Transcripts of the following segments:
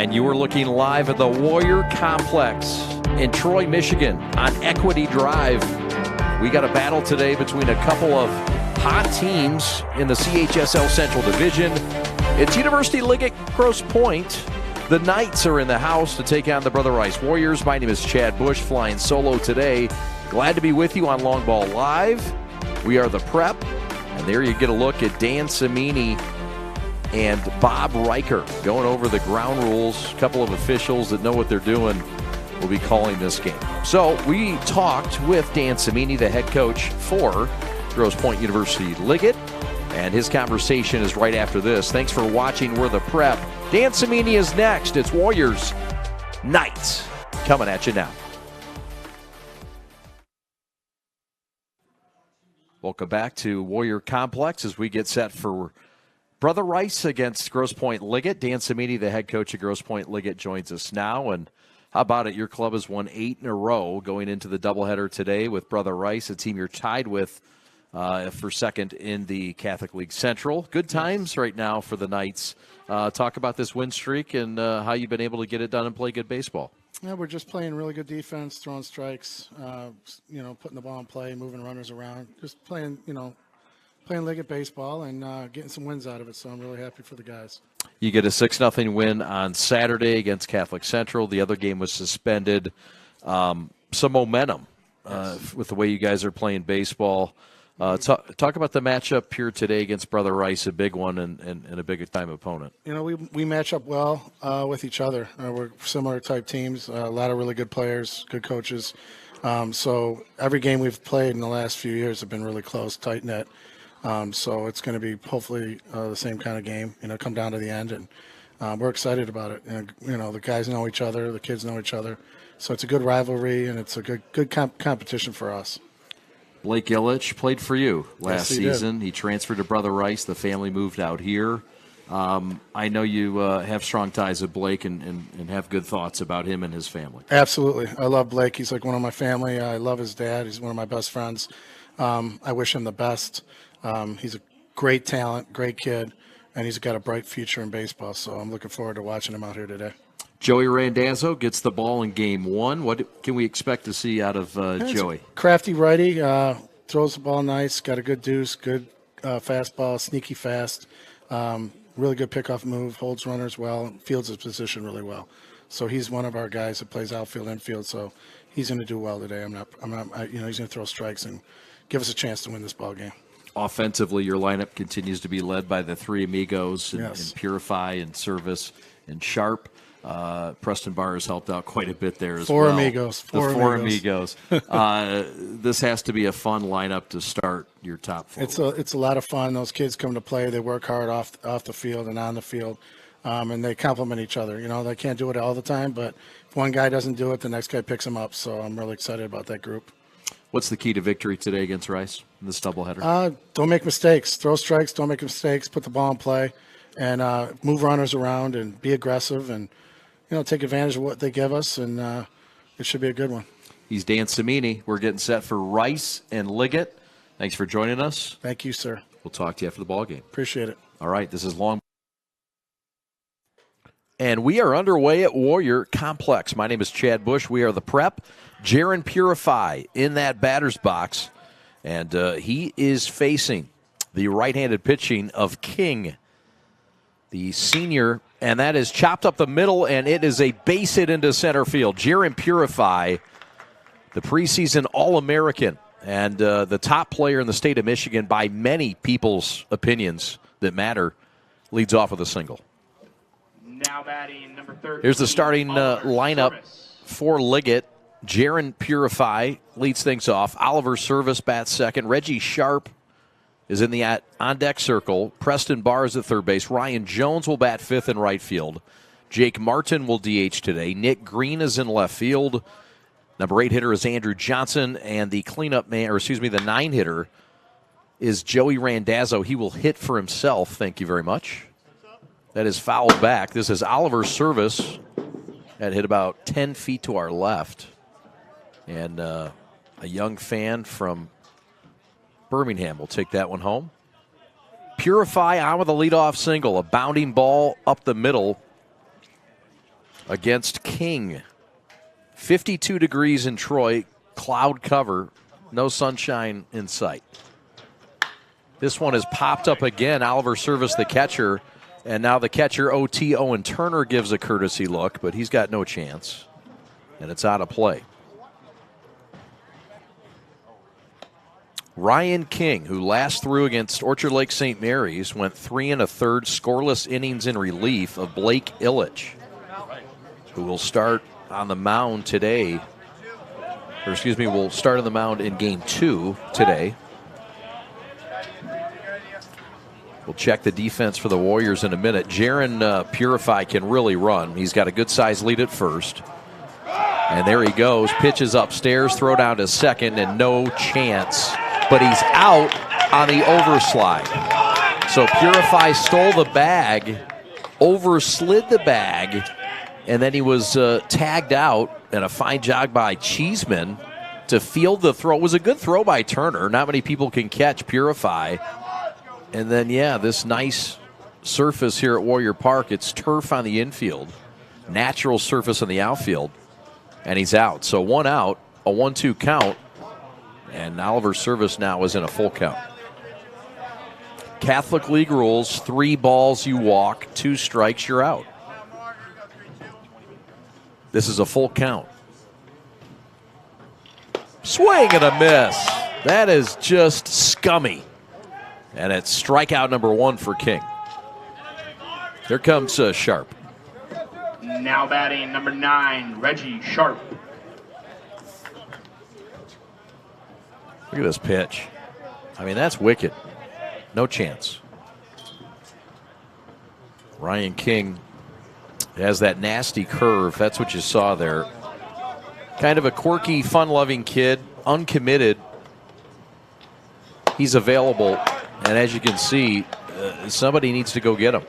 And you are looking live at the Warrior Complex in Troy, Michigan on Equity Drive. We got a battle today between a couple of hot teams in the CHSL Central Division. It's University Liggett Grosse Pointe. The Knights are in the house to take on the Brother Rice Warriors. My name is Chad Bush, flying solo today. Glad to be with you on Long Ball Live. We are the Prep, and there you get a look at Dan Cimini and Bob Riker going over the ground rules. A couple of officials that know what they're doing will be calling this game. So we talked with Dan Cimini, the head coach for Grosse Pointe University Liggett, and his conversation is right after this. Thanks for watching. We're the Prep. Dan Cimini is next. It's Warriors Knights coming at you now. Welcome back to Warrior Complex as we get set for Brother Rice against Grosse Pointe Liggett. Dan Cimini, the head coach of Grosse Pointe Liggett, joins us now. And how about it? Your club has won 8 in a row going into the doubleheader today with Brother Rice, a team you're tied with for second in the Catholic League Central. Good times right now for the Knights. Talk about this win streak and how you've been able to get it done and play good baseball. Yeah, we're just playing really good defense, throwing strikes, putting the ball in play, moving runners around, just playing Liggett baseball and getting some wins out of it, so I'm really happy for the guys. You get a 6-0 win on Saturday against Catholic Central. The other game was suspended. Some momentum with the way you guys are playing baseball. Talk about the matchup here today against Brother Rice, a big one and a big-time opponent. We match up well with each other. We're similar type teams, a lot of really good players, good coaches. So every game we've played in the last few years have been really close, tight-knit. So it's going to be hopefully the same kind of game, come down to the end. And we're excited about it. And, the guys know each other, the kids know each other. So it's a good rivalry, and it's a good competition for us. Blake Illich played for you last season. Did. He transferred to Brother Rice. The family moved out here. I know you have strong ties with Blake and have good thoughts about him and his family. Absolutely. I love Blake. He's like one of my family. I love his dad. He's one of my best friends. I wish him the best. He's a great talent, great kid, and he's got a bright future in baseball. So I'm looking forward to watching him out here today. Joey Randazzo gets the ball in game 1. What can we expect to see out of Joey? Crafty righty, throws the ball nice, got a good deuce, good fastball, sneaky fast, really good pickoff move, holds runners well, fields his position really well. So he's one of our guys that plays outfield, infield. So he's going to do well today. He's going to throw strikes and give us a chance to win this ball game. Offensively, your lineup continues to be led by the 3 amigos and Yes. Purify and Service and Sharp. Preston Barr has helped out quite a bit there as Four well. amigos. The four amigos. This has to be a fun lineup to start your top 4. It's a lot of fun. Those kids come to play. They work hard off the field and on the field, and they complement each other. They can't do it all the time, but if one guy doesn't do it, the next guy picks them up. So I'm really excited about that group. What's the key to victory today against Rice in this doubleheader? Don't make mistakes. Throw strikes. Don't make mistakes. Put the ball in play, and move runners around and be aggressive and take advantage of what they give us, and it should be a good one. He's Dan Cimini. We're getting set for Rice and Liggett. Thanks for joining us. Thank you, sir. We'll talk to you after the ball game. Appreciate it. All right, this is Long. And we are underway at Warrior Complex. My name is Chad Bush. We are the Prep. Jaron Purify in that batter's box. And he is facing the right-handed pitching of King, the senior, and that is chopped up the middle, and it is a base hit into center field. Jaron Purify, the preseason All-American, and the top player in the state of Michigan by many people's opinions that matter, leads off with a single. Now batting number 13. Here's the starting lineup for Liggett. Jaron Purify leads things off. Oliver Service bats second. Reggie Sharp is in the on-deck circle. Preston Barr is at third base. Ryan Jones will bat fifth in right field. Jake Martin will DH today. Nick Green is in left field. Number 8 hitter is Andrew Johnson, and the cleanup man, the 9 hitter is Joey Randazzo. He will hit for himself. Thank you very much. That is fouled back. This is Oliver Service. That hit about 10 feet to our left. And a young fan from Birmingham will take that one home. Purify on with a leadoff single. A bounding ball up the middle. against King. 52 degrees in Troy, cloud cover, no sunshine in sight. This one is popped up again. Oliver Service, the catcher, and now the catcher, OT Owen Turner, gives a courtesy look, but he's got no chance, and it's out of play. Ryan King, who last threw against Orchard Lake St. Mary's, went 3 1/3 scoreless innings in relief of Blake Illich, who will start on the mound today, or excuse me, will start on the mound in Game 2 today. We'll check the defense for the Warriors in a minute. Jaron Purify can really run. He's got a good-sized lead at first. And there he goes. Pitches upstairs, throw down to second, and no chance. But he's out on the overslide. So Purify stole the bag, overslid the bag, and then he was tagged out, and a fine jog by Cheeseman to field the throw. It was a good throw by Turner. Not many people can catch Purify. And then, yeah, this nice surface here at Warrior Park. It's turf on the infield, natural surface on the outfield, and he's out. So 1 out, a 1-2 count, and Oliver Service now is in a full count. Catholic League rules, 3 balls you walk, 2 strikes you're out. This is a full count. Swing and a miss. That is just scummy. And it's strikeout number 1 for King. Here comes Sharp. Now batting number 9, Reggie Sharp. Look at this pitch. I mean, that's wicked. No chance. Ryan King has that nasty curve. That's what you saw there. Kind of a quirky, fun-loving kid, uncommitted. He's available. And as you can see, somebody needs to go get him.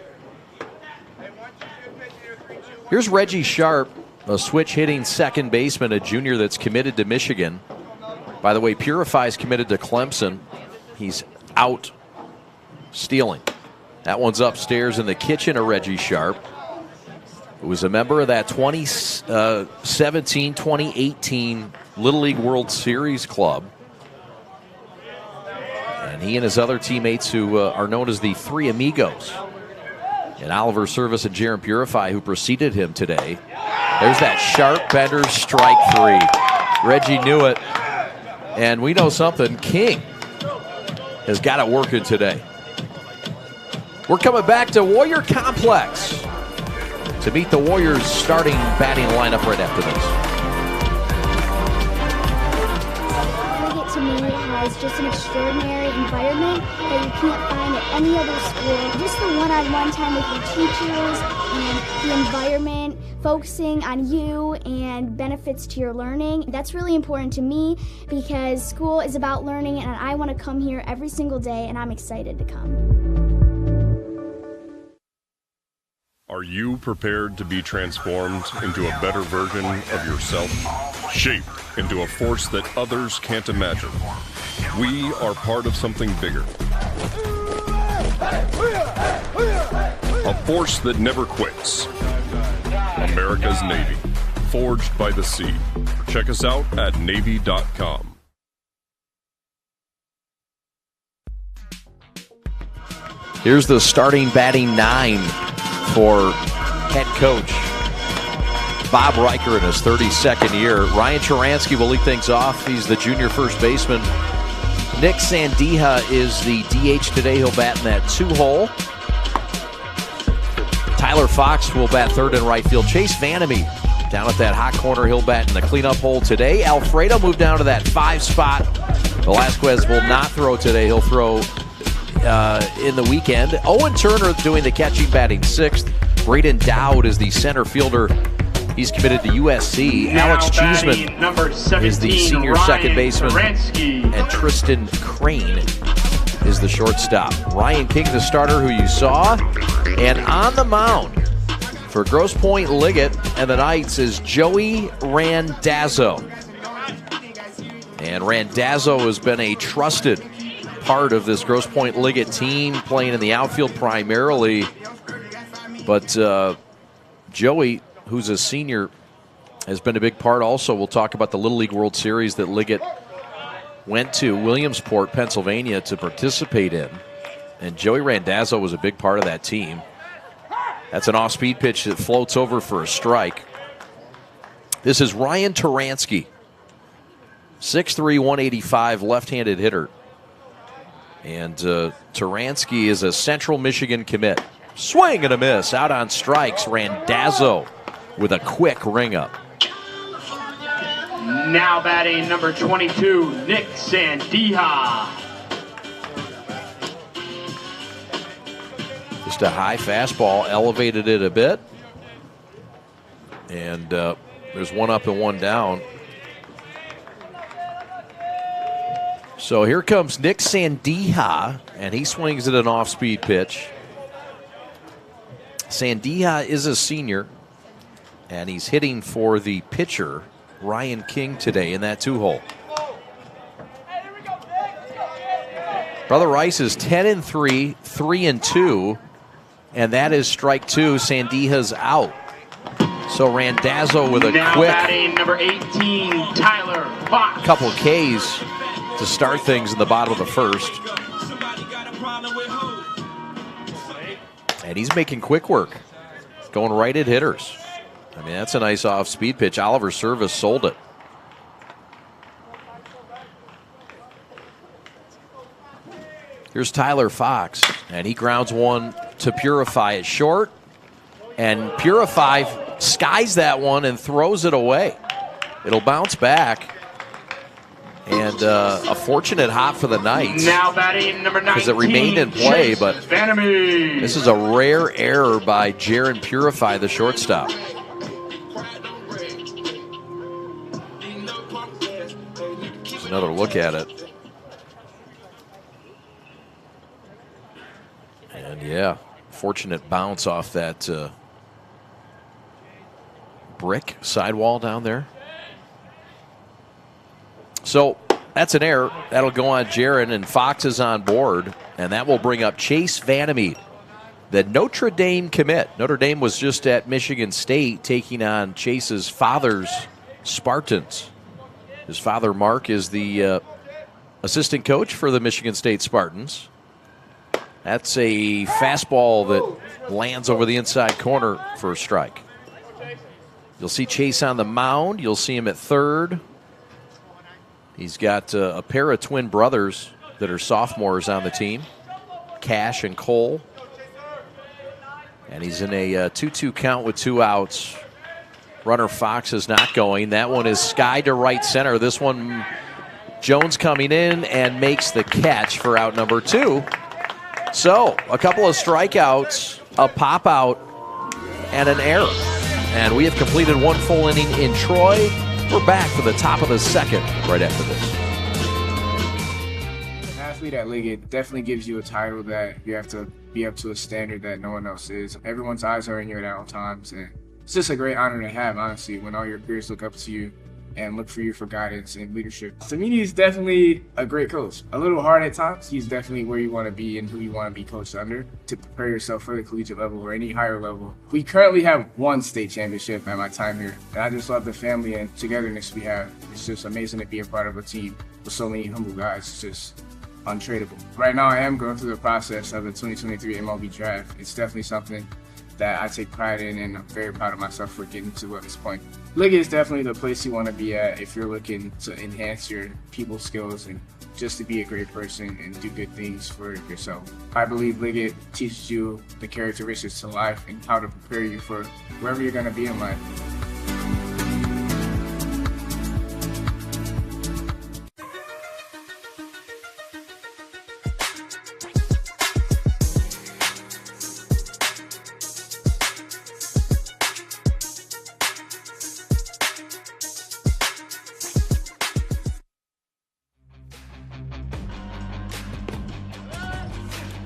Here's Reggie Sharp, a switch-hitting second baseman, a junior that's committed to Michigan. By the way, Purify's committed to Clemson. He's out stealing. That one's upstairs in the kitchen of Reggie Sharp, who was a member of that 2017-2018 Little League World Series club. And he and his other teammates, who are known as the Three Amigos, and Oliver Service and Jaron Purify, who preceded him today. There's that sharp bender, strike 3. Reggie knew it. And we know something. King has got it working today. We're coming back to Warrior Complex to meet the Warriors' starting batting lineup right after this. Liggett, to me, has just an extraordinary environment that you can't find at any other school. Just the one-on-one time with your teachers and the environment, focusing on you and benefits to your learning. That's really important to me because school is about learning, and I want to come here every single day, and I'm excited to come. Are you prepared to be transformed into a better version of yourself? Shaped into a force that others can't imagine. We are part of something bigger. A force that never quits. America's Navy. Forged by the sea. Check us out at Navy.com. Here's the starting batting 9 for head coach Bob Riker in his 32nd year. Ryan Charansky will lead things off. He's the junior first baseman. Nick Sandeja is the DH today. He'll bat in that 2-hole. Tyler Fox will bat third and right field. Chase Vanamy down at that hot corner. He'll bat in the cleanup hole today. Alfredo moved down to that 5 spot. Velasquez will not throw today. He'll throw in the weekend. Owen Turner doing the catching, batting 6th. Braden Dowd is the center fielder. He's committed to USC. Now Alex Cheeseman number 17, is the senior Ryan second baseman. Karansky. And Tristan Crane is the shortstop. Ryan King, the starter, who you saw. And on the mound for Grosse Pointe Liggett and the Knights is Joey Randazzo. And Randazzo has been a trusted part of this Grosse Pointe Liggett team, playing in the outfield primarily. But Joey who's a senior, has been a big part also. We'll talk about the Little League World Series that Liggett went to Williamsport, Pennsylvania to participate in. And Joey Randazzo was a big part of that team. That's an off-speed pitch that floats over for a strike. This is Ryan Turansky, 6'3", 185, left-handed hitter. And Turansky is a Central Michigan commit. Swing and a miss. Out on strikes, Randazzo with a quick ring-up. Now batting number 22, Nick Sandeja. Just a high fastball, elevated it a bit. And there's one up and one down. So here comes Nick Sandeja, and he swings at an off-speed pitch. Sandeja is a senior, and he's hitting for the pitcher, Ryan King, today in that 2-hole. Brother Rice is 10-3, 3-2, and that is strike 2. Sandeja's out. So Randazzo with a now quick batting number 18, Tyler Fox. couple Ks to start things in the bottom of the first. And he's making quick work, going right at hitters. I mean, that's a nice off-speed pitch. Oliver Service sold it. Here's Tyler Fox, and he grounds one to Purify at short. And Purify skies that one and throws it away. It'll bounce back. And a fortunate hop for the Knights. Now batting number 19, because it remained in play, Chase but Vanamy. this is a rare error by Jaron Purify, the shortstop. There's another look at it. And yeah, fortunate bounce off that brick sidewall down there. So that's an error. That'll go on Jaron, and Fox is on board, and that will bring up Chase Vanamy, the Notre Dame commit. Notre Dame was just at Michigan State taking on Chase's father's Spartans. His father, Mark, is the assistant coach for the Michigan State Spartans. That's a fastball that lands over the inside corner for a strike. You'll see Chase on the mound. You'll see him at third. He's got a pair of twin brothers that are sophomores on the team, Cash and Cole. And he's in a 2-2 count with 2 outs. Runner Fox is not going. That one is skied to right center. This one, Jones coming in and makes the catch for out number 2. So, a couple of strikeouts, a pop-out, and an error. And we have completed 1 full inning in Troy. We're back for the top of the second right after this. An athlete at Liggett definitely gives you a title that you have to be up to a standard that no one else is. Everyone's eyes are on you at all times, and it's just a great honor to have, honestly, when all your peers look up to you and look for you for guidance and leadership. To me, he's definitely a great coach. A little hard at times. He's definitely where you want to be and who you want to be coached under to prepare yourself for the collegiate level or any higher level. We currently have 1 state championship at my time here, and I just love the family and togetherness we have. It's just amazing to be a part of a team with so many humble guys. It's just untradeable. Right now, I am going through the process of the 2023 MLB draft. It's definitely something that I take pride in, and I'm very proud of myself for getting to this point. Liggett is definitely the place you want to be at if you're looking to enhance your people skills and just to be a great person and do good things for yourself. I believe Liggett teaches you the characteristics to life and how to prepare you for wherever you're going to be in life.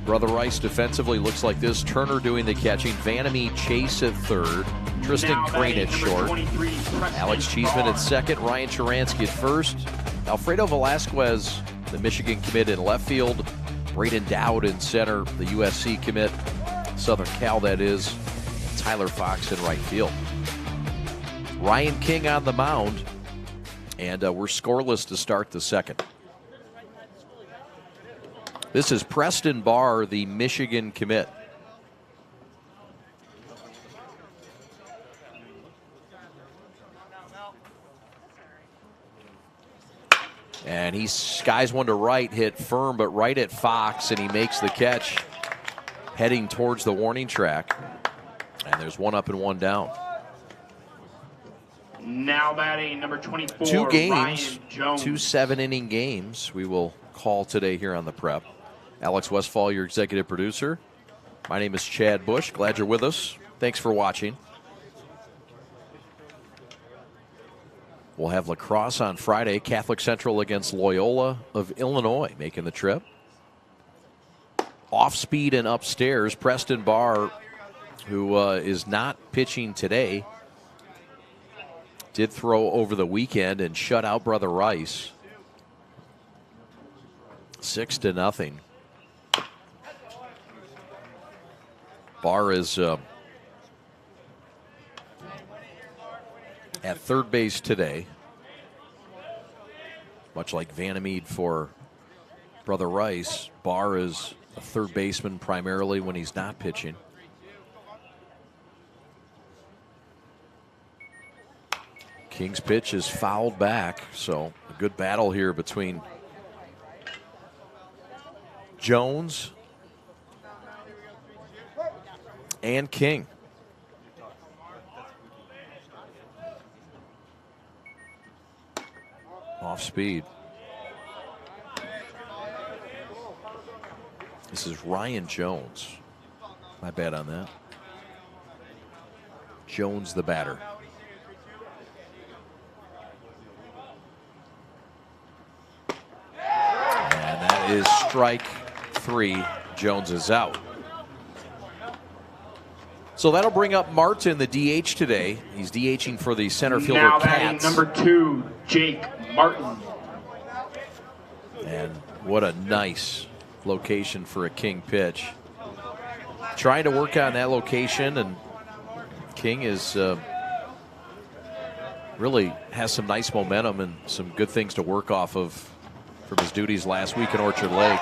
Brother Rice defensively looks like this. Turner doing the catching. Vanamy, Chase at third. Tristan Crane at short. Alex Cheeseman at second. Ryan Turansky at first. Alfredo Velasquez, the Michigan commit, in left field. Braden Dowd in center, the USC commit. Southern Cal, that is. Tyler Fox in right field. Ryan King on the mound, and we're scoreless to start the second. This is Preston Barr, the Michigan commit. And he skies one to right, hit firm, but right at Fox, and he makes the catch, heading towards the warning track. And there's one up and one down. Now batting number 24, 2 games, Ryan Jones. 2 7-inning games we will call today here on the Prep. Alex Westfall, your executive producer. My name is Chad Bush. Glad you're with us. Thanks for watching. We'll have lacrosse on Friday. Catholic Central against Loyola of Illinois making the trip. Off speed and upstairs, Preston Barr, who is not pitching today, did throw over the weekend and shut out Brother Rice. 6-0. Barr is at third base today, much like Vandermeed for Brother Rice. Barr is a third baseman primarily when he's not pitching. King's pitch is fouled back, so a good battle here between Jones and King. Off speed. This is Ryan Jones. My bad on that. Jones the batter. And that is strike 3. Jones is out. So that'll bring up Martin, the DH today. He's DHing for the center fielder now Cats. Number 2, Jake Martin. And what a nice location for a King pitch. Trying to work on that location, and King is really has some nice momentum and some good things to work off of from his duties last week in Orchard Lake.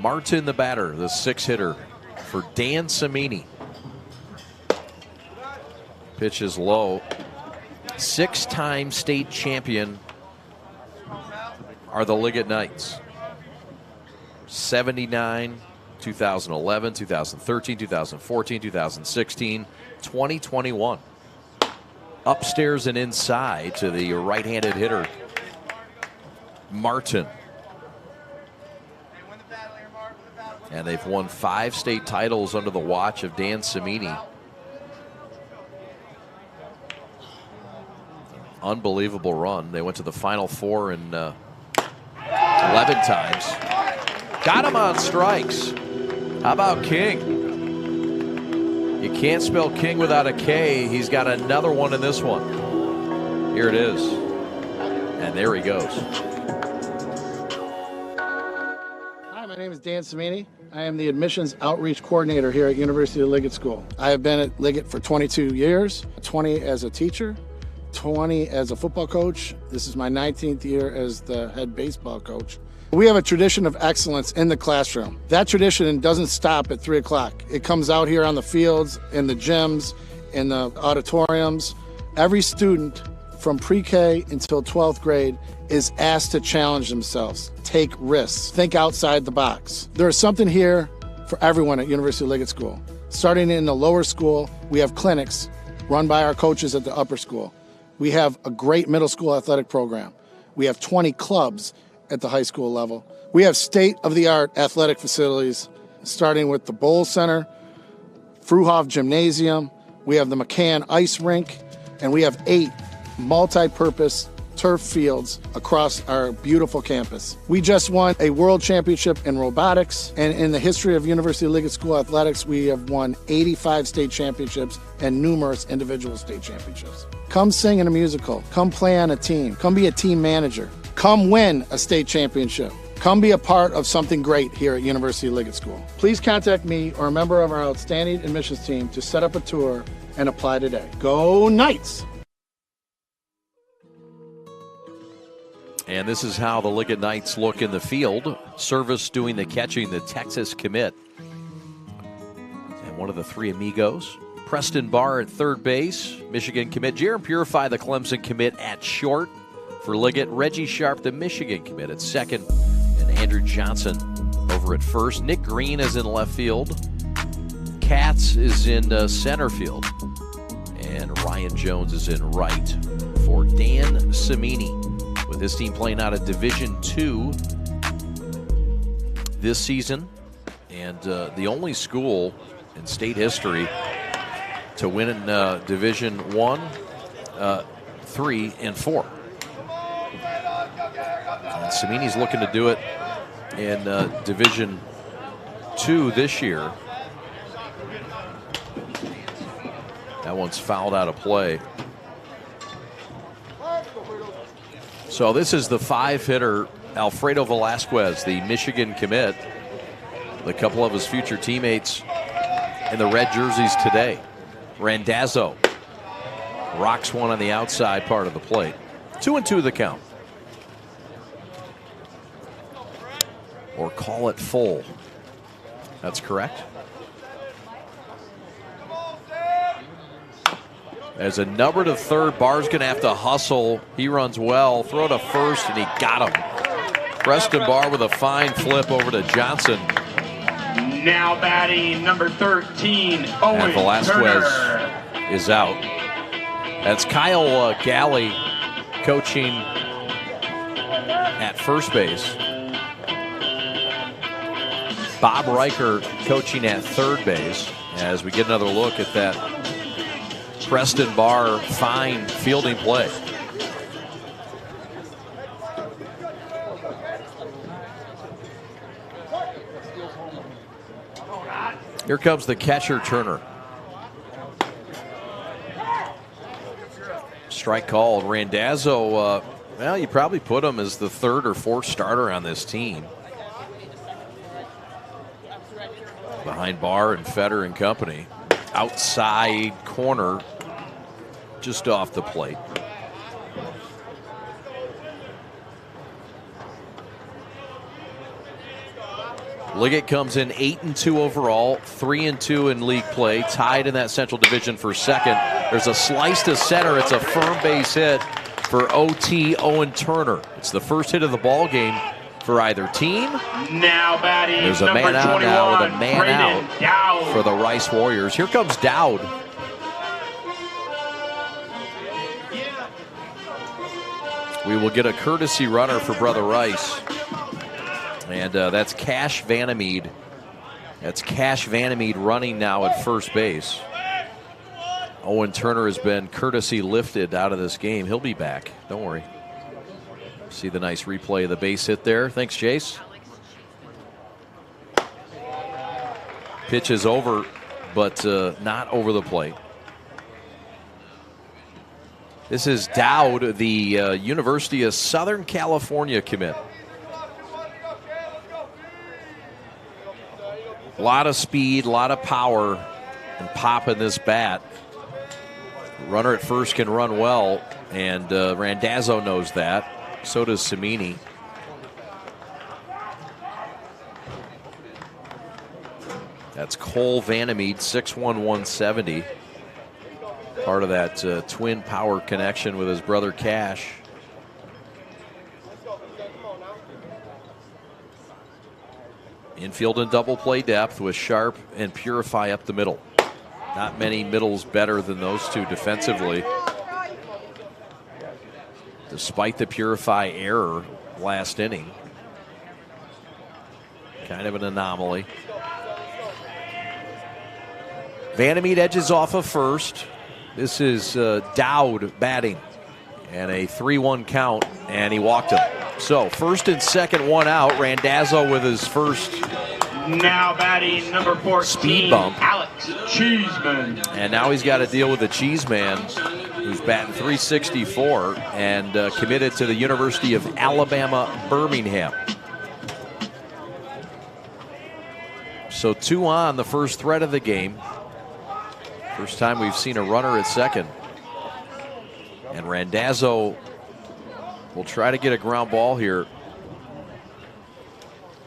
Martin the batter, the 6-hitter for Dan Cimini. Pitch is low. 6-time state champion are the Liggett Knights. 79, 2011, 2013, 2014, 2016, 2021. Upstairs and inside to the right-handed hitter, Martin. And they've won 5 state titles under the watch of Dan Cimini. Unbelievable run. They went to the Final Four in 11 times. Got him on strikes. How about King? You can't spell King without a K. He's got another one in this one. Here it is. And there he goes. Hi, my name is Dan Cimini. I am the admissions outreach coordinator here at University of Liggett School. I have been at Liggett for 22 years, 20 as a teacher, 20 as a football coach. This is my 19th year as the head baseball coach. We have a tradition of excellence in the classroom. That tradition doesn't stop at 3 o'clock. It comes out here on the fields, in the gyms, in the auditoriums. Every student from pre-K until 12th grade is asked to challenge themselves, take risks, think outside the box. There is something here for everyone at University of Liggett School. Starting in the lower school, we have clinics run by our coaches at the upper school. We have a great middle school athletic program. We have 20 clubs at the high school level. We have state-of-the-art athletic facilities, starting with the Bowl Center, Fruhoff Gymnasium. We have the McCann Ice Rink, and we have 8 multi-purpose turf fields across our beautiful campus. We just won a world championship in robotics, and in the history of University of Liggett School athletics, we have won 85 state championships and numerous individual state championships. Come sing in a musical. Come play on a team. Come be a team manager. Come win a state championship. Come be a part of something great here at University of Liggett School. Please contact me or a member of our outstanding admissions team to set up a tour and apply today. Go Knights! And this is how the Liggett Knights look in the field. Service doing the catching, the Texas commit. And one of the three amigos. Preston Barr at third base. Michigan commit. Jaron Purify, the Clemson commit, at short for Liggett. Reggie Sharp, the Michigan commit, at second. And Andrew Johnson over at first. Nick Green is in left field. Katz is in center field. And Ryan Jones is in right for Dan Cimini, with his team playing out of Division II this season, and the only school in state history to win in Division I, 3, and 4. And Cimini's looking to do it in Division II this year. That one's fouled out of play. So this is the 5-hitter, Alfredo Velasquez, the Michigan commit. A couple of his future teammates in the red jerseys today. Randazzo rocks one on the outside part of the plate. 2-2 the count. Or call it full. That's correct. As a number to third, Barr's going to have to hustle. He runs well. Throw to first, and he got him. Preston Barr with a fine flip over to Johnson. Now batting number 13, Owen And Velasquez Turner. is out. That's Kyle Galley coaching at first base. Bob Riker coaching at third base. As we get another look at that Preston Barr fine fielding play. Here comes the catcher, Turner. Strike called. Randazzo, well, you probably put him as the third or fourth starter on this team, behind Barr and Fetter and company. Outside corner, just off the plate. Liggett comes in 8-2 overall, 3-2 in league play, tied in that Central Division for second. There's a slice to center. It's a firm base hit for OT Owen Turner. It's the first hit of the ball game for either team. Now batting. There's a man out now with a man out for the Rice Warriors. Here comes Dowd. We will get a courtesy runner for Brother Rice. And that's Cash Vandermeed. That's Cash Vandermeed running now at first base. Owen Turner has been courtesy lifted out of this game. He'll be back. Don't worry. See the nice replay of the base hit there. Thanks, Chase. Pitch is over, but not over the plate. This is Dowd, the University of Southern California commit. A lot of speed, a lot of power, and pop in this bat. Runner at first can run well, and Randazzo knows that. So does Cimini. That's Cole Vandermeed, 6'1", 170. Part of that twin power connection with his brother Cash. Infield and double play depth with Sharp and Purify up the middle. Not many middles better than those two defensively. Despite the Purify error last inning. Kind of an anomaly. Vandermeed edges off of first. This is Dowd batting. And a 3-1 count, and he walked him. So first and second, one out. Randazzo with his first now batting number 14, speed bump. Alex Cheeseman. And now he's got to deal with the Cheeseman, who's batting .364 and committed to the University of Alabama, Birmingham. So 2 on, the first threat of the game. First time we've seen a runner at second. And Randazzo will try to get a ground ball here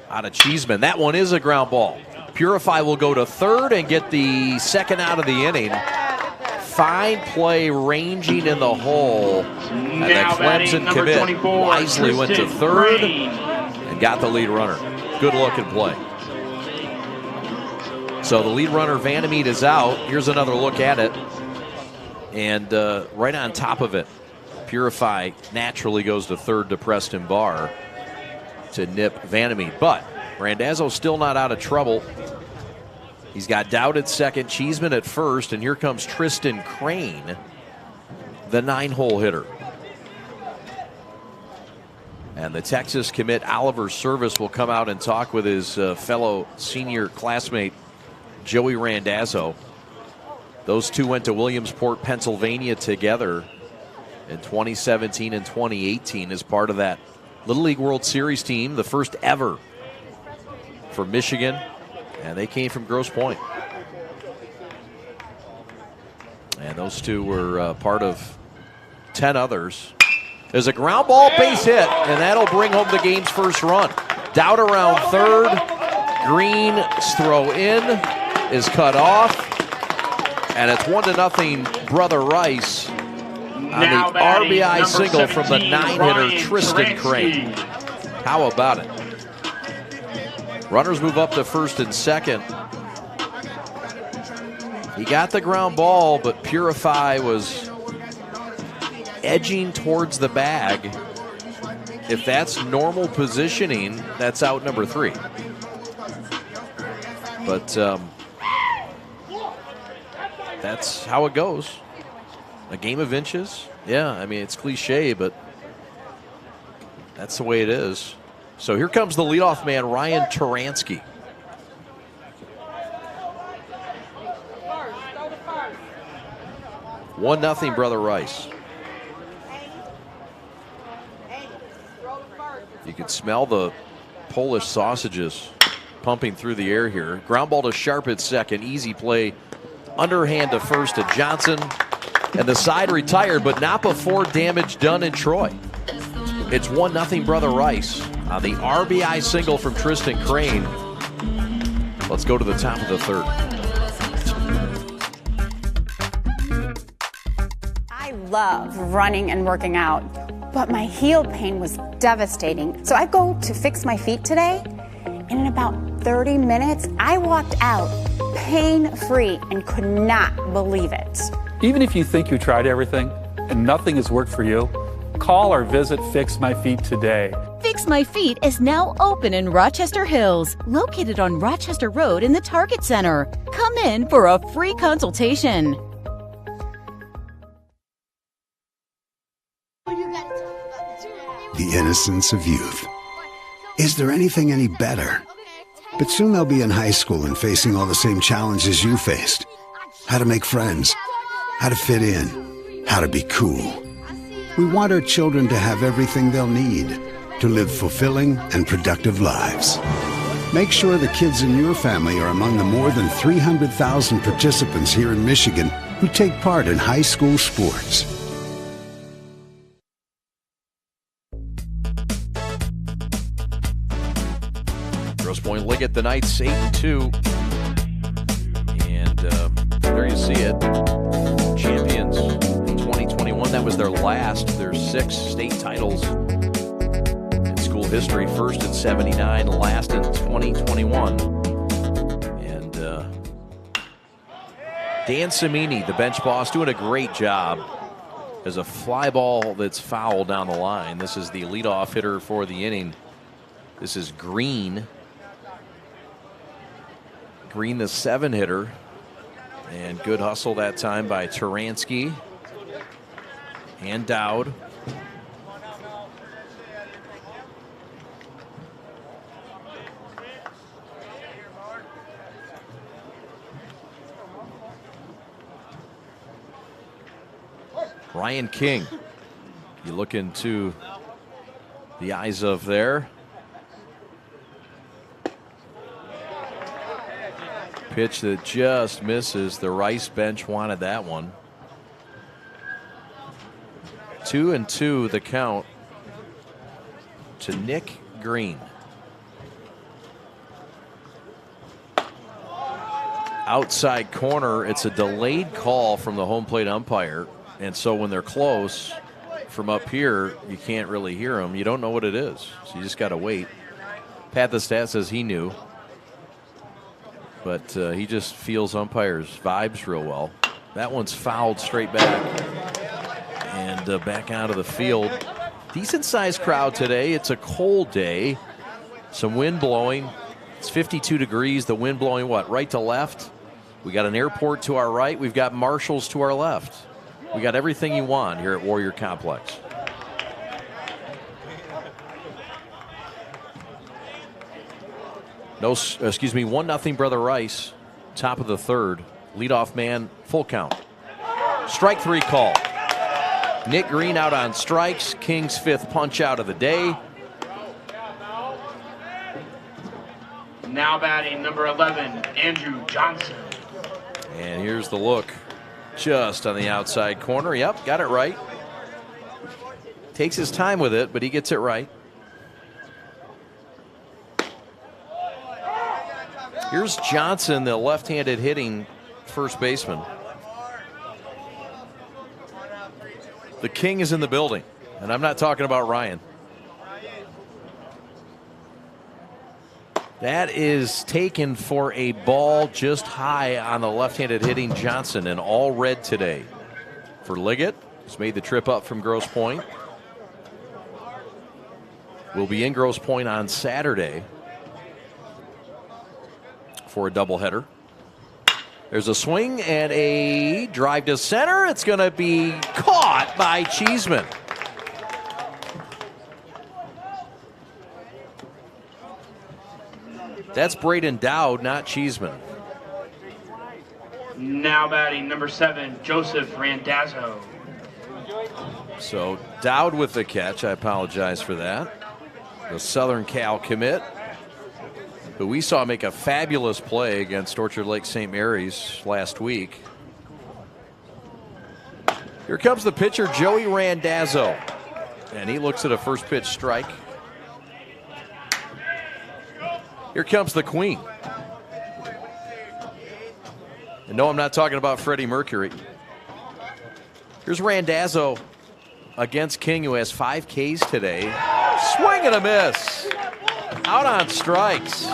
out of Cheeseman. That one is a ground ball. Purify will go to third and get the second out of the inning. Fine play ranging in the hole. And the Clemson commit wisely went to third and got the lead runner. Good looking play. So the lead runner, Vandermeet, is out. Here's another look at it. And right on top of it, Purify naturally goes to third to Preston Barr to nip Vandermeet. But Randazzo's still not out of trouble. He's got Dowd at second, Cheeseman at first, and here comes Tristan Crane, the 9-hole hitter. And the Texas commit Oliver Service will come out and talk with his fellow senior classmate Joey Randazzo. Those two went to Williamsport, Pennsylvania together in 2017 and 2018 as part of that Little League World Series team, the first ever for Michigan. And they came from Grosse Pointe. And those two were part of 10 others. There's a ground ball, base hit, and that'll bring home the game's first run. Dowd around third. Green's throw in is cut off. And it's 1-0 Brother Rice on the RBI single from the 9-hitter Tristan Crane. How about it? Runners move up to first and second. He got the ground ball, but Purify was edging towards the bag. If that's normal positioning, that's out number 3. But that's how it goes. A game of inches. Yeah, I mean, it's cliche, but that's the way it is. So here comes the leadoff man, Ryan Turansky. One nothing, Brother Rice. You can smell the Polish sausages pumping through the air here. Ground ball to Sharp at second. Easy play. Underhand to first to Johnson. And the side retired, but not before damage done in Troy. It's 1-0 Brother Rice on the RBI single from Tristan Crane. Let's go to the top of the third. I love running and working out, but my heel pain was devastating. So I go to fix my feet today, and in about 30 minutes, I walked out pain-free and could not believe it. Even if you think you tried everything and nothing has worked for you, call or visit Fix My Feet today. Fix My Feet is now open in Rochester Hills, located on Rochester Road in the Target Center. Come in for a free consultation. The innocence of youth. Is there anything any better? But soon they'll be in high school and facing all the same challenges you faced. How to make friends, how to fit in, how to be cool. We want our children to have everything they'll need to live fulfilling and productive lives. Make sure the kids in your family are among the more than 300,000 participants here in Michigan who take part in high school sports. Grosse Pointe Liggett, the Knights 8-2. And there you see it. Champions in 2021. That was their last. There's 6 state titles in school history. First in 79, last in 2021. And Dan Cimini, the bench boss, doing a great job. There's a fly ball that's foul down the line. This is the leadoff hitter for the inning. This is Green. Green, the 7-hitter. And good hustle that time by Turansky and Dowd. Ryan King, you look into the eyes of there. Pitch that just misses. The Rice bench wanted that one. 2-2 the count to Nick Green. Outside corner, it's a delayed call from the home plate umpire. And so when they're close from up here, you can't really hear them. You don't know what it is, so you just got to wait. Pat the Stat says he knew. But he just feels umpires' vibes real well. That one's fouled straight back and back out of the field. Decent-sized crowd today. It's a cold day. Some wind blowing. It's 52 degrees. The wind blowing what? Right to left. We got an airport to our right. We've got Marshalls to our left. We got everything you want here at Warrior Complex. No, excuse me, 1-0 Brother Rice. Top of the third. Leadoff man, full count. Strike 3 call. Nick Green out on strikes. King's 5th punch out of the day. Now batting number 11, Andrew Johnson. And here's the look. Just on the outside corner. Yep, got it right. Takes his time with it, but he gets it right. Here's Johnson, the left-handed hitting first baseman. The King is in the building, and I'm not talking about Ryan. That is taken for a ball just high on the left-handed hitting Johnson, and all red today for Liggett. He's made the trip up from Grosse Pointe. Will be in Grosse Pointe on Saturday for a doubleheader. There's a swing and a drive to center. It's going to be caught by Cheeseman. That's Braden Dowd, not Cheeseman. Now batting number 7, Joseph Randazzo. So Dowd with the catch. I apologize for that. The Southern Cal commit, who we saw make a fabulous play against Orchard Lake St. Mary's last week. Here comes the pitcher, Joey Randazzo. And he looks at a first pitch strike. Here comes the Queen. And no, I'm not talking about Freddie Mercury. Here's Randazzo against King, who has 5 Ks today. Swing and a miss. Out on strikes.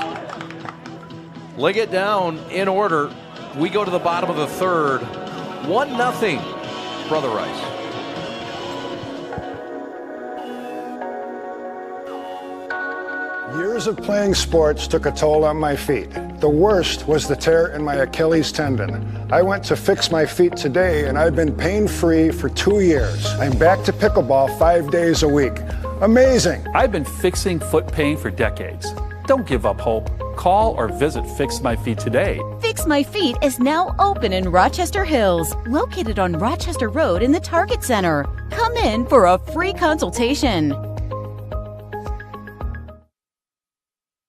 Liggett down in order. We go to the bottom of the third. 1-0, Brother Rice. Years of playing sports took a toll on my feet. The worst was the tear in my Achilles tendon. I went to Fix My Feet today, and I've been pain-free for 2 years. I'm back to pickleball 5 days a week. Amazing. I've been fixing foot pain for decades. Don't give up hope. Call or visit Fix My Feet today. Fix My Feet is now open in Rochester Hills, located on Rochester Road in the Target Center. Come in for a free consultation.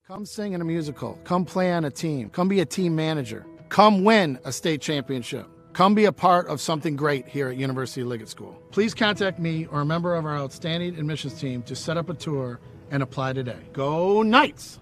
Come sing in a musical. Come play on a team. Come be a team manager. Come win a state championship. Come be a part of something great here at University of Liggett School. Please contact me or a member of our outstanding admissions team to set up a tour and apply today. Go Knights!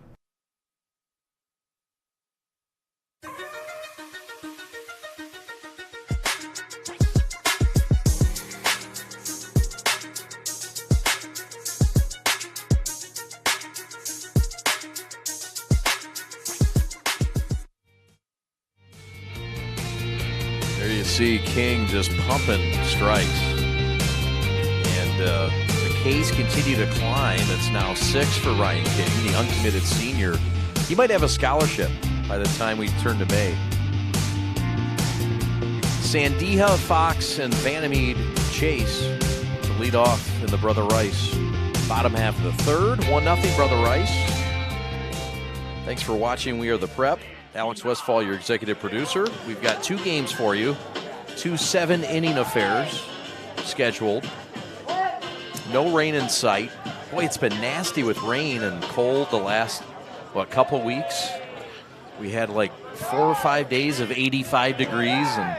See King just pumping strikes, and the K's continue to climb. It's now 6 for Ryan King, the uncommitted senior. He might have a scholarship by the time we turn to May. Sandeha, Fox, and Vandermeed chase to lead off in the Brother Rice bottom half of the third. 1-0 Brother Rice. Thanks for watching. We are The Prep. Alex Westfall, your executive producer. We've got 2 games for you. 2 7-inning affairs scheduled. No rain in sight. Boy, it's been nasty with rain and cold the last, couple weeks. We had like 4 or 5 days of 85 degrees. And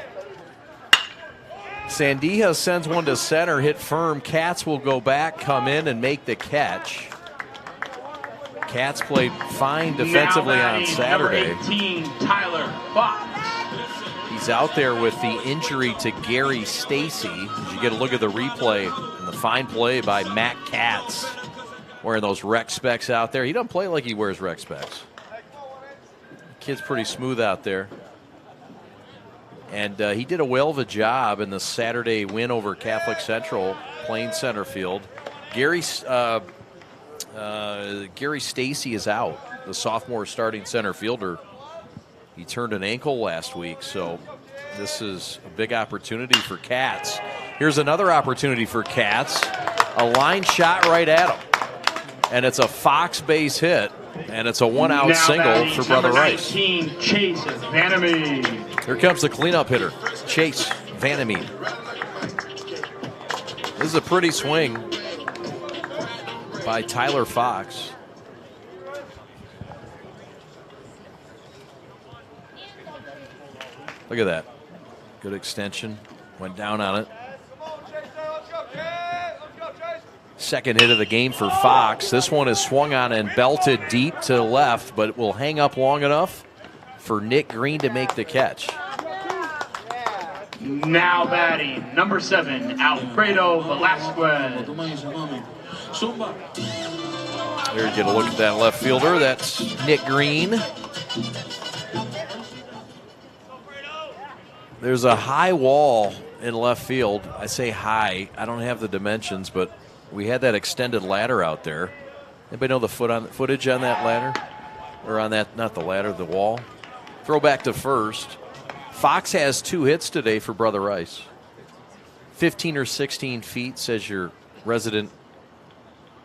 Sandeja sends one to center, hit firm. Katz will go back, come in, and make the catch. Katz played fine defensively on Saturday. Number 18, Tyler Fox. He's out there with the injury to Gary Stacy. As you get a look at the replay and the fine play by Matt Katz, wearing those rec specs out there. He doesn't play like he wears rec specs. The kid's pretty smooth out there. And he did a well of a job in the Saturday win over Catholic Central, playing center field. Gary Stacy is out, the sophomore starting center fielder. He turned an ankle last week, so this is a big opportunity for Katz. Here's another opportunity for Katz. A line shot right at him. And it's a Fox base hit, and it's a one-out single for Brother Rice. 19, Chase Vandermeer. Here comes the cleanup hitter, Chase Vandermeer. This is a pretty swing by Tyler Fox. Look at that. Good extension. Went down on it. Second hit of the game for Fox. This one is swung on and belted deep to the left, but it will hang up long enough for Nick Green to make the catch. Now batting, number 7, Alfredo Velasquez. There you get a look at that left fielder. That's Nick Green. There's a high wall in left field. I say high. I don't have the dimensions, but we had that extended ladder out there. Anybody know the footage on that ladder? Or on that, not the ladder, the wall? Throw back to first. Fox has 2 hits today for Brother Rice. 15 or 16 feet, says your resident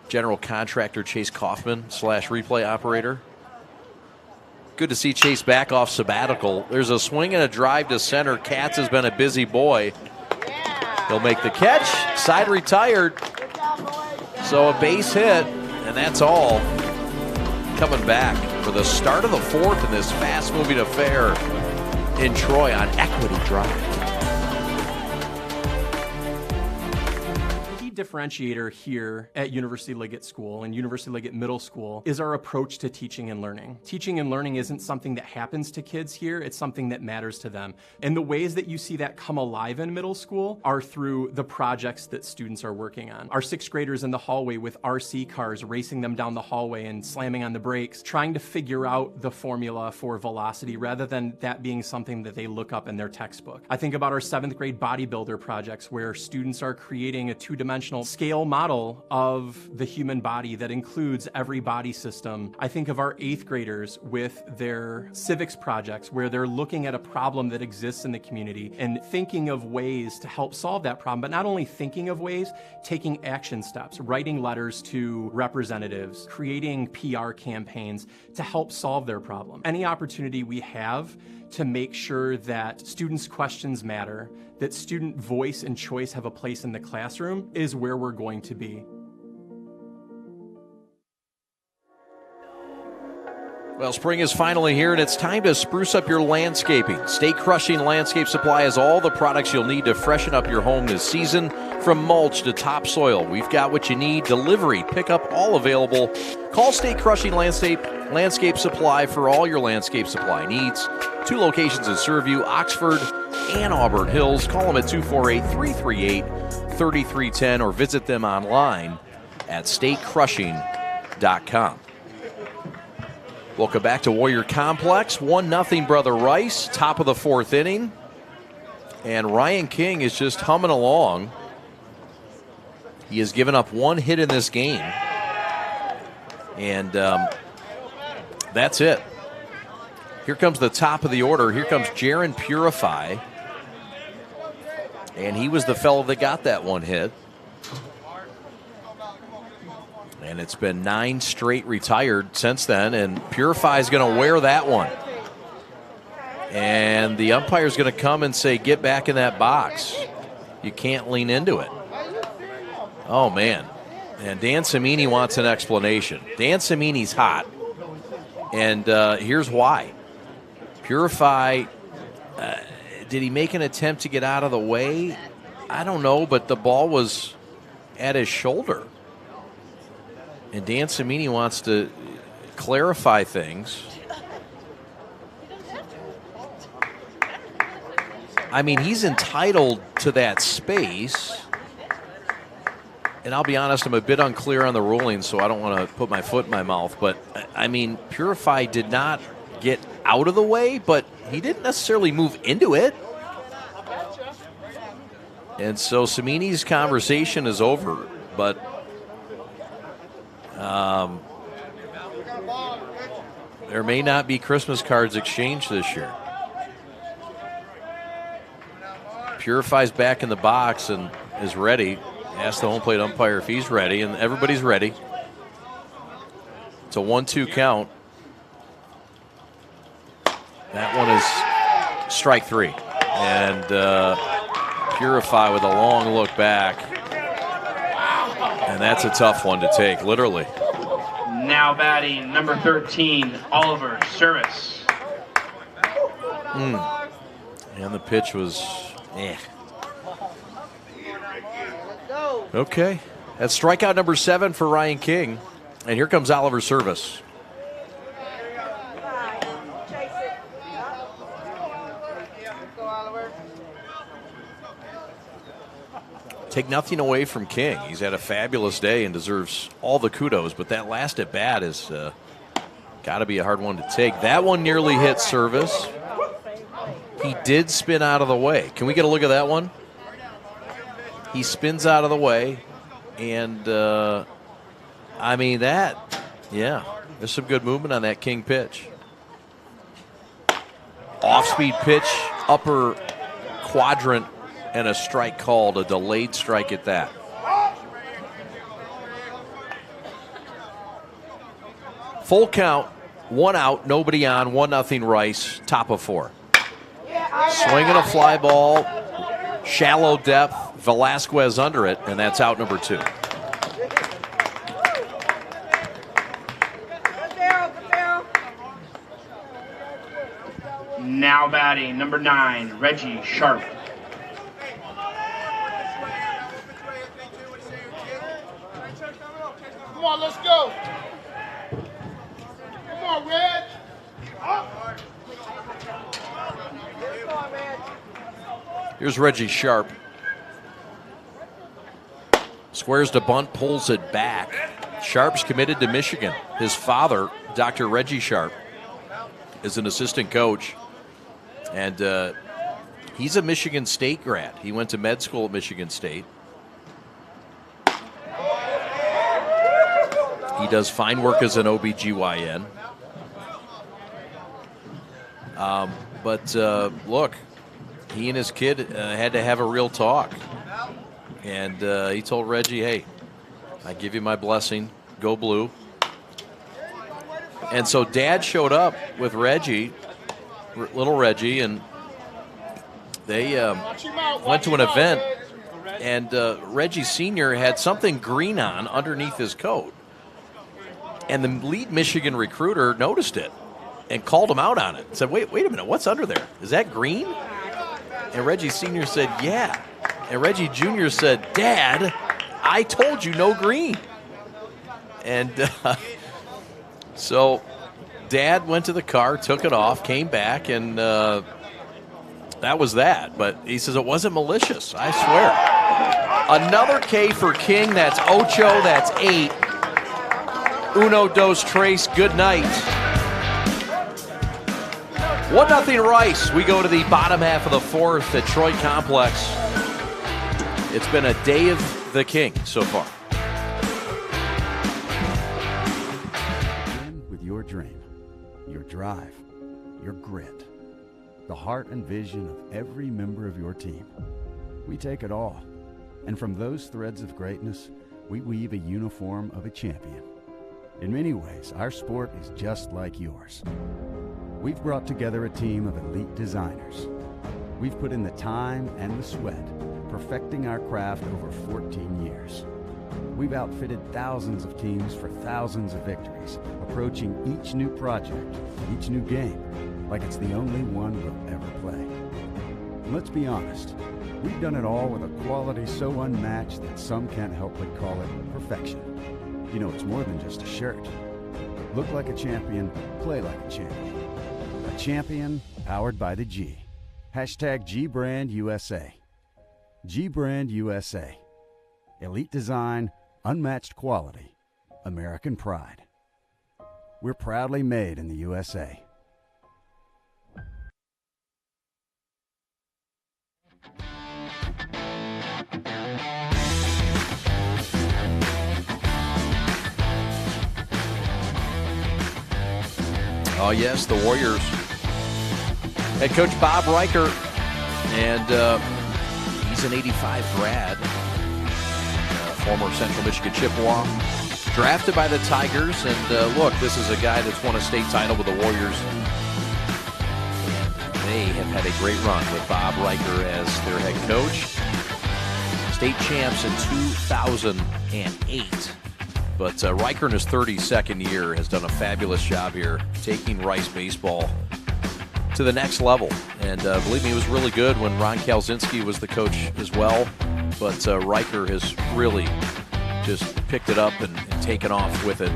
general contractor, Chase Kaufman / replay operator. Good to see Chase back off sabbatical. There's a swing and a drive to center. Katz has been a busy boy. He'll make the catch. Side retired. So a base hit, and that's all. Coming back for the start of the 4th in this fast-moving affair in Troy on Equity Drive. Differentiator here at University Liggett School and University Liggett Middle School is our approach to teaching and learning. Teaching and learning isn't something that happens to kids here, it's something that matters to them. And the ways that you see that come alive in middle school are through the projects that students are working on. Our 6th graders in the hallway with RC cars, racing them down the hallway and slamming on the brakes, trying to figure out the formula for velocity rather than that being something that they look up in their textbook. I think about our 7th grade bodybuilder projects where students are creating a 2-dimensional scale model of the human body that includes every body system. I think of our 8th graders with their civics projects where they're looking at a problem that exists in the community and thinking of ways to help solve that problem, but not only thinking of ways, taking action steps, writing letters to representatives, creating PR campaigns to help solve their problem. Any opportunity we have to make sure that students' questions matter, that student voice and choice have a place in the classroom is where we're going to be. Well, spring is finally here, and it's time to spruce up your landscaping. State Crushing Landscape Supply has all the products you'll need to freshen up your home this season. From mulch to topsoil, we've got what you need. Delivery, pickup, all available. Call State Crushing Landscape Supply for all your landscape supply needs. 2 locations that serve you, Oxford and Auburn Hills. Call them at 248-338-3310 or visit them online at statecrushing.com. Welcome back to Warrior Complex. 1-0 Brother Rice, top of the 4th inning. And Ryan King is just humming along. He has given up 1 hit in this game. And that's it. Here comes the top of the order. Here comes Jaron Purify. And he was the fellow that got that 1 hit. And it's been 9 straight retired since then, and Purify is going to wear that one. And the umpire is going to come and say, get back in that box. You can't lean into it. Oh, man. And Dan Cimini wants an explanation. Dan Cimini's hot, and here's why. Purify, did he make an attempt to get out of the way? I don't know, but the ball was at his shoulder. And Dan Cimini wants to clarify things. I mean, he's entitled to that space. And I'll be honest, I'm a bit unclear on the ruling, so I don't want to put my foot in my mouth. But, I mean, Purify did not get out of the way, but he didn't necessarily move into it. And so Cimini's conversation is over, but there may not be Christmas cards exchanged this year. Purify's back in the box and is ready. Ask the home plate umpire if he's ready, and everybody's ready. It's a 1-2 count. That one is strike 3. And Purify with a long look back. And that's a tough one to take, literally. Now batting, number 13, Oliver Service. And the pitch was, Okay. That's strikeout number 7 for Ryan King. And here comes Oliver Service. Take nothing away from King. He's had a fabulous day and deserves all the kudos, but that last at bat is got to be a hard one to take. That one nearly hit Service. He did spin out of the way. Can we get a look at that one? He spins out of the way, and I mean there's some good movement on that King pitch. Off-speed pitch, upper quadrant, and a strike called, a delayed strike at that. Full count, 1 out, nobody on, 1-0 Rice, top of 4. Swinging a fly ball, shallow depth, Velasquez under it, and that's out number 2. Now batting, number 9, Reggie Sharp. Come on, let's go. Come on, Reg. Here's Reggie Sharp. Squares to bunt, pulls it back. Sharp's committed to Michigan. His father, Dr. Reggie Sharp, is an assistant coach. And he's a Michigan State grad. He went to med school at Michigan State. He does fine work as an OBGYN. But look, he and his kid had to have a real talk. And he told Reggie, hey, I give you my blessing. Go blue. And so Dad showed up with Reggie, little Reggie, and they went to an event. And Reggie Sr. had something green on underneath his coat. And the lead Michigan recruiter noticed it and called him out on it. Said, wait a minute, what's under there? Is that green? And Reggie Sr. said, yeah. And Reggie Jr. said, Dad, I told you no green. And so Dad went to the car, took it off, came back, and that was that. But he says it wasn't malicious, I swear. Another K for King. That's ocho, that's 8. Uno, dos, tres, good night. 1-0 Rice. We go to the bottom half of the 4th at Troy Complex. It's been a day of the King so far. Begin with your dream, your drive, your grit, the heart and vision of every member of your team. We take it all, and from those threads of greatness, we weave a uniform of a champion. In many ways, our sport is just like yours. We've brought together a team of elite designers. We've put in the time and the sweat, perfecting our craft over 14 years. We've outfitted thousands of teams for thousands of victories, approaching each new project, each new game, like it's the only one we'll ever play. And let's be honest, we've done it all with a quality so unmatched that some can't help but call it perfection. You know, it's more than just a shirt. Look like a champion, play like a champion. A champion powered by the G. Hashtag G-Brand USA. G-Brand USA. Elite design, unmatched quality, American pride. We're proudly made in the USA. Oh, yes, the Warriors. Head coach Bob Reicher, and he's an 85 grad, former Central Michigan Chippewa, drafted by the Tigers. And look, this is a guy that's won a state title with the Warriors. They have had a great run with Bob Reicher as their head coach. State champs in 2008. But Reicher in his 32nd year has done a fabulous job here, taking Rice baseball to the next level. And believe me, it was really good when Ron Kalzinski was the coach as well. But Reicher has really just picked it up and taken off with it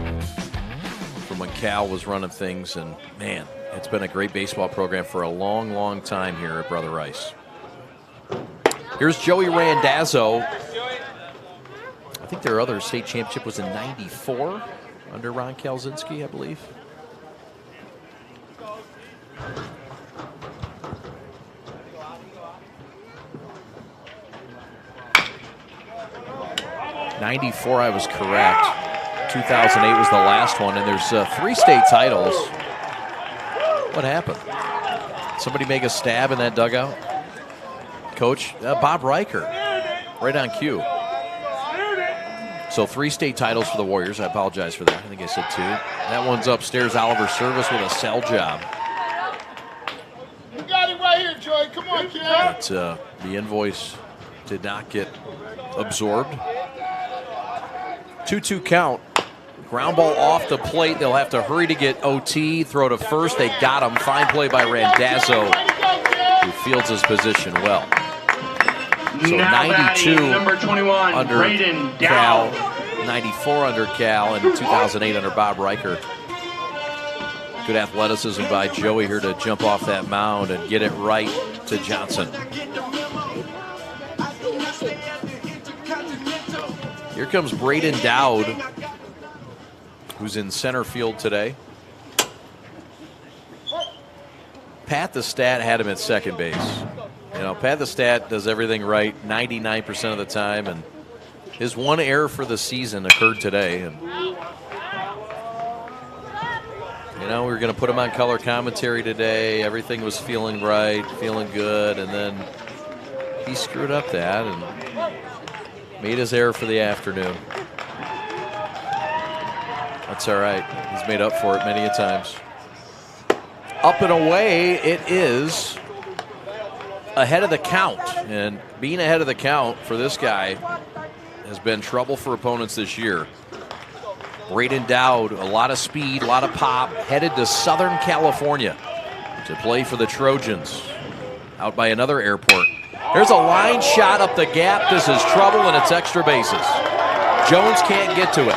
from when Cal was running things. And, man, it's been a great baseball program for a long, long time here at Brother Rice. Here's Joey Randazzo. I think their other state championship was in '94 under Ron Kalzinski, I believe. '94, I was correct. 2008 was the last one, and there's 3 state titles. What happened? Somebody make a stab in that dugout? Coach, Bob Reicher, right on cue. So 3 state titles for the Warriors. I apologize for that. I think I said 2. That one's upstairs. Oliver Service with a sell job. You got it right here, Joey. Come on, kid. But the invoice did not get absorbed. 2-2 count. Ground ball off the plate. They'll have to hurry to get OT. Throw to first. They got him. Fine play by Randazzo, who fields his position well. So now 92 number 21, under Braden Cal, Dow. 94 under Cal, and 2008 under Bob Reicher. Good athleticism by Joey here to jump off that mound and get it right to Johnson. Here comes Braden Dowd, who's in center field today. Pat the Stat had him at second base. You know, Pat the Stat does everything right 99% of the time, and his one error for the season occurred today. And you know, we were going to put him on color commentary today. Everything was feeling right, feeling good, and then he screwed up that and made his error for the afternoon. That's all right. He's made up for it many a times. Up and away, it is ahead of the count. And being ahead of the count for this guy has been trouble for opponents this year. Braden Dowd, a lot of speed, a lot of pop, headed to Southern California to play for the Trojans out by another airport. There's a line shot up the gap. This is trouble, and it's extra bases. Jones can't get to it.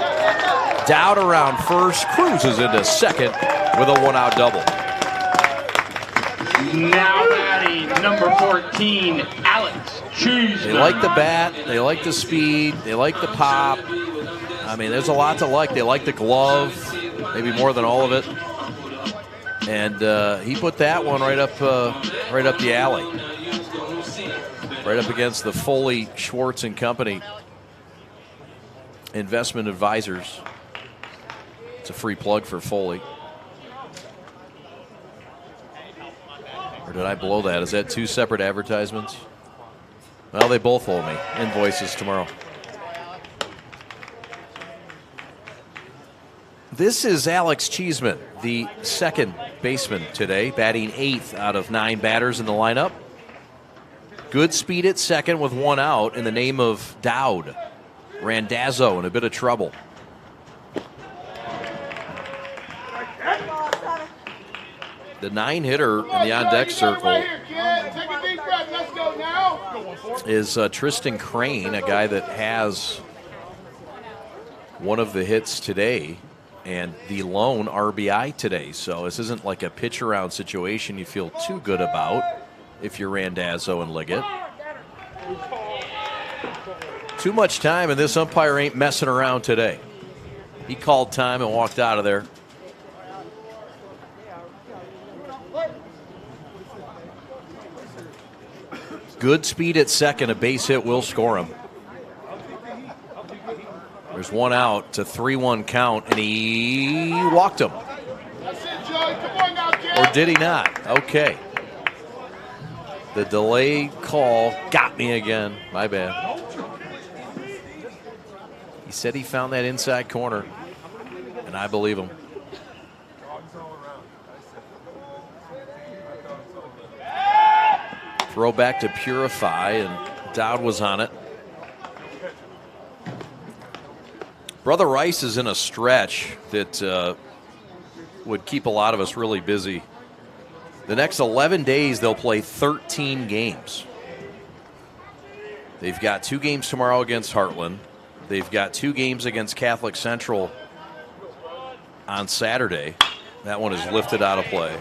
Dowd around first, cruises into second with a one-out double. Now batting number 14, Alex Cheeseman. They like the bat, they like the speed, they like the pop. I mean, there's a lot to like. They like the glove, maybe more than all of it. And he put that one right up the alley, right up against the Foley, Schwartz and Company investment advisors. It's a free plug for Foley. Or did I blow that? Is that 2 separate advertisements? Well, they both owe me invoices tomorrow. This is Alex Cheeseman, the second baseman today, batting 8th out of 9 batters in the lineup. Good speed at second with one out in the name of Dowd. Randazzo in a bit of trouble. The 9-hitter in the on-deck circle Take a deep breath. Let's go now. is Tristan Crane, a guy that has one of the hits today and the lone RBI today. So this isn't like a pitch around situation you feel too good about if you're Randazzo and Liggett. Too much time, and this umpire ain't messing around today. He called time and walked out of there. Good speed at second. A base hit will score him. There's one out to 3-1 count, and he walked him. That's it, Joey. Come on now, kid. Or did he not? Okay. The delay call got me again. My bad. He said he found that inside corner, and I believe him. Throw back to Purify, and Dowd was on it. Brother Rice is in a stretch that would keep a lot of us really busy. The next 11 days, they'll play 13 games. They've got 2 games tomorrow against Heartland. They've got 2 games against Catholic Central on Saturday. That one is lifted out of play.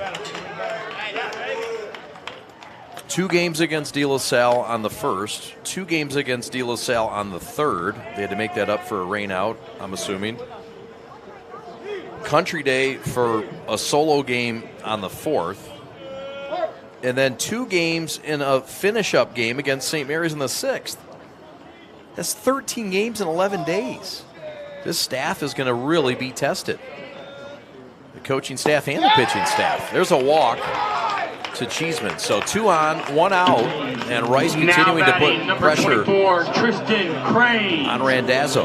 2 games against De La Salle on the 1st, 2 games against De La Salle on the 3rd. They had to make that up for a rain out, I'm assuming. Country Day for a solo game on the 4th. And then 2 games in a finish-up game against St. Mary's on the 6th. That's 13 games in 11 days. This staff is going to really be tested. The coaching staff and the pitching staff. There's a walk to Cheeseman. So 2 on, 1 out, and Rice continuing to put pressure 24, Tristan Crane. on Randazzo.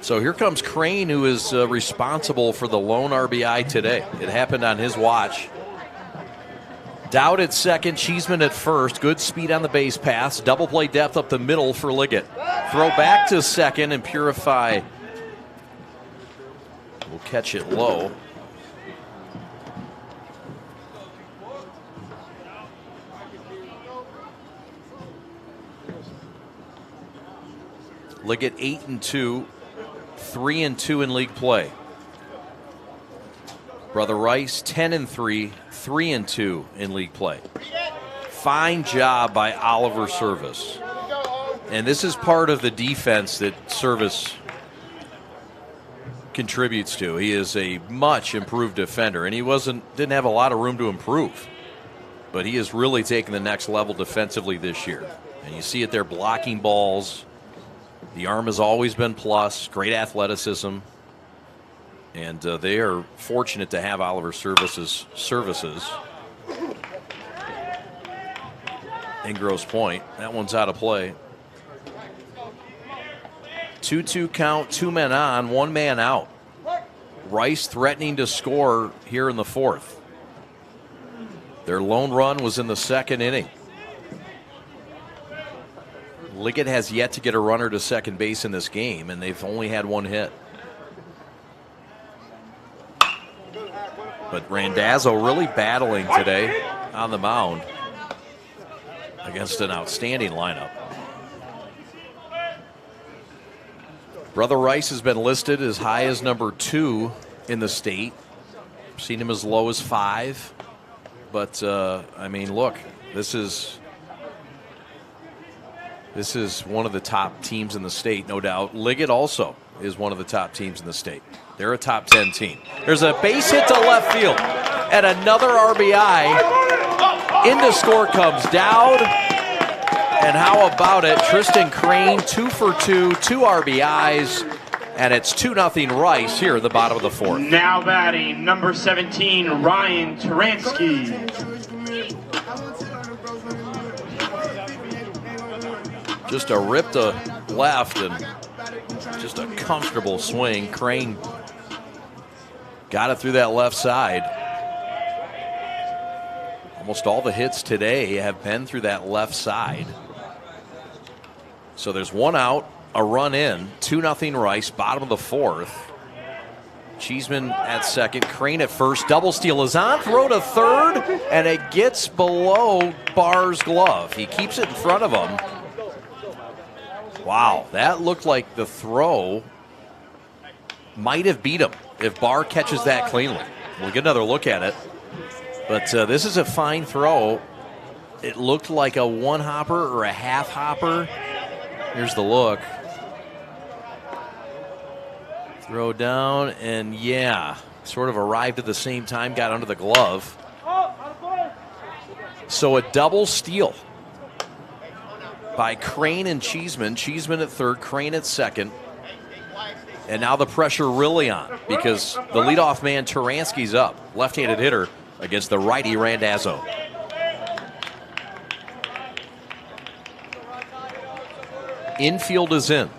So here comes Crane, who is responsible for the lone RBI today. It happened on his watch. Dowd at second, Cheeseman at first. Good speed on the base paths. Double play depth up the middle for Liggett. Throw back to second, and Purify will catch it low. Liggett 8-2, 3-2 in league play. Brother Rice 10-3, 3-2 in league play. Fine job by Oliver Service. And this is part of the defense that Service contributes to. He is a much improved defender, and he didn't have a lot of room to improve. But he has really taken the next level defensively this year. And you see it there, blocking balls. The arm has always been plus, great athleticism. And they are fortunate to have Oliver Service's services. In Grosse Pointe. That one's out of play. 2-2 count, 2 men on, 1 man out. Rice threatening to score here in the 4th. Their lone run was in the 2nd inning. Liggett has yet to get a runner to second base in this game, and they've only had 1 hit. But Randazzo really battling today on the mound against an outstanding lineup. Brother Rice has been listed as high as number 2 in the state. Seen him as low as 5. But, I mean, look, this is one of the top teams in the state, no doubt. Liggett also is one of the top teams in the state. They're a top 10 team. There's a base hit to left field. And another RBI. Into score comes Dowd. And how about it? Tristan Crane, 2 for 2, 2 RBIs. And it's 2-0 Rice here at the bottom of the 4th. Now batting, number 17, Ryan Taransky. Just a rip to left and just a comfortable swing. Crane got it through that left side. Almost all the hits today have been through that left side. So there's one out, a run in, 2-0 Rice, bottom of the fourth. Cheeseman at second, Crane at first, double steal is on, throw to third, and it gets below Barr's glove. He keeps it in front of him. Wow, that looked like the throw might have beat him if Barr catches that cleanly. We'll get another look at it. But this is a fine throw. It looked like a one-hopper or a half-hopper. Here's the look. Throw down, and yeah, sort of arrived at the same time, got under the glove. So a double steal by Crane and Cheeseman. Cheeseman at third, Crane at second. And now the pressure really on because the leadoff man, Taransky's up. Left-handed hitter against the righty, Randazzo. Infield is in.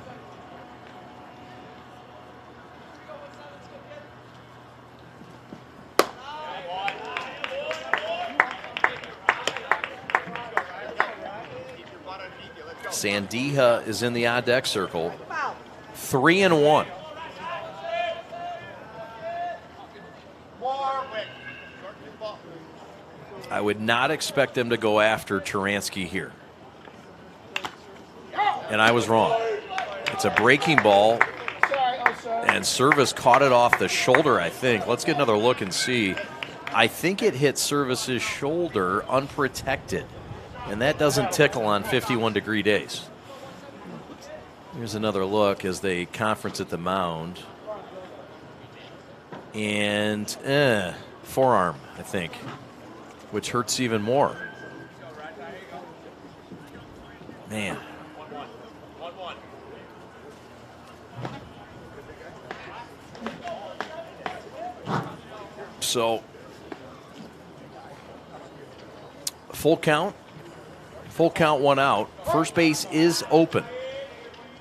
Sandeja is in the on-deck circle. 3-1. I would not expect them to go after Taransky here. And I was wrong. It's a breaking ball, and Service caught it off the shoulder, I think. Let's get another look and see. I think it hit Service's shoulder unprotected, and that doesn't tickle on 51-degree days. Here's another look as they conference at the mound. And forearm, I think, which hurts even more. Man. So, full count, one out. First base is open.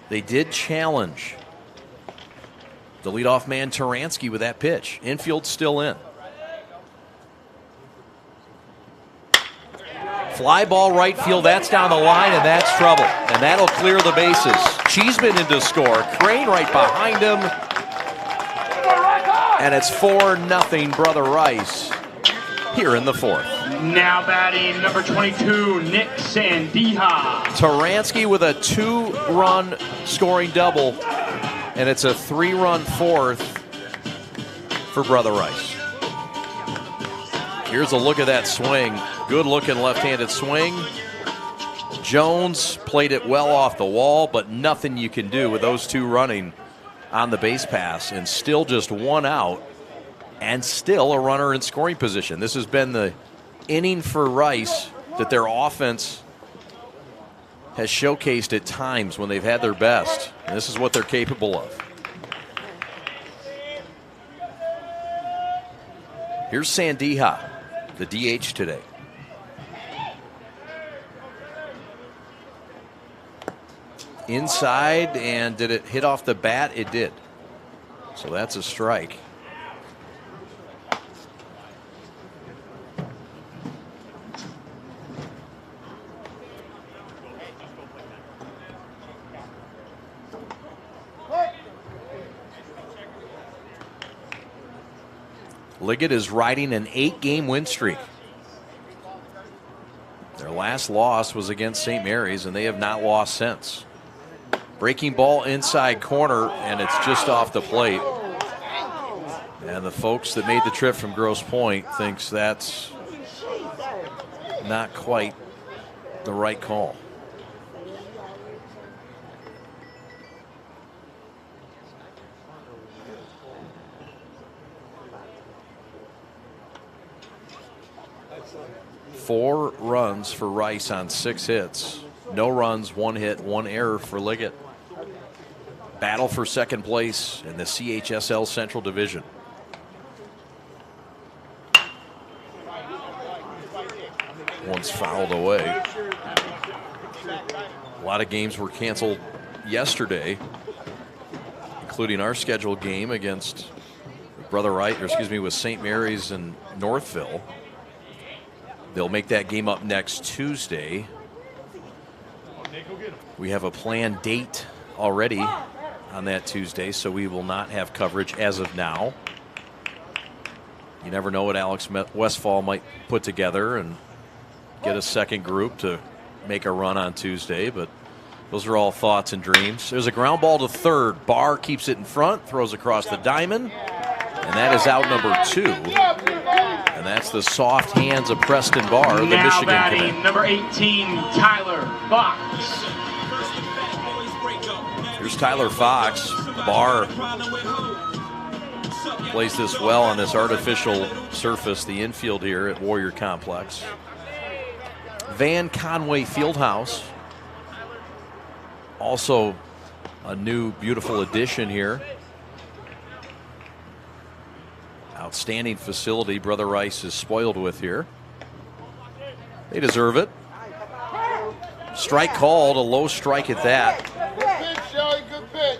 They did challenge the leadoff man, Taransky, with that pitch. Infield still in. Fly ball right field, that's down the line, and that's trouble. And that'll clear the bases. Cheeseman in to score. Crane right behind him. And it's 4-0 Brother Rice here in the fourth. Now batting number 22, Nick Sandeja. Taransky with a 2-run scoring double, and it's a 3-run fourth for Brother Rice. Here's a look at that swing. Good looking left-handed swing. Jones played it well off the wall, but nothing you can do with those two running on the base pass, and still just one out and still a runner in scoring position. This has been the inning for Rice that their offense has showcased at times when they've had their best. And this is what they're capable of. Here's Sandeja, the DH today. Inside, and did it hit off the bat? It did. So that's a strike. Liggett is riding an 8-game win streak. Their last loss was against St. Mary's, and they have not lost since. Breaking ball inside corner, and it's just off the plate. And the folks that made the trip from Grosse Pointe thinks that's not quite the right call. Four runs for Rice on 6 hits. No runs, 1 hit, 1 error for Liggett. Battle for second place in the CHSL Central Division. One's fouled away. A lot of games were canceled yesterday, including our scheduled game against with St. Mary's and Northville. They'll make that game up next Tuesday. We have a planned date already on that Tuesday, so we will not have coverage as of now. You never know what Alex Westfall might put together and get a second group to make a run on Tuesday, but those are all thoughts and dreams. There's a ground ball to third. Barr keeps it in front, throws across the diamond, and that is out number 2. And that's the soft hands of Preston Barr, the now Michigan batting, commit. number 18, Tyler Fox. Here's Tyler Fox. Barr plays this well on this artificial surface, the infield here at Warrior Complex. Van Conway Fieldhouse, also a new beautiful addition here. Outstanding facility Brother Rice is spoiled with here. They deserve it. Strike called, a low strike at that. Good pitch, Joey, good pitch.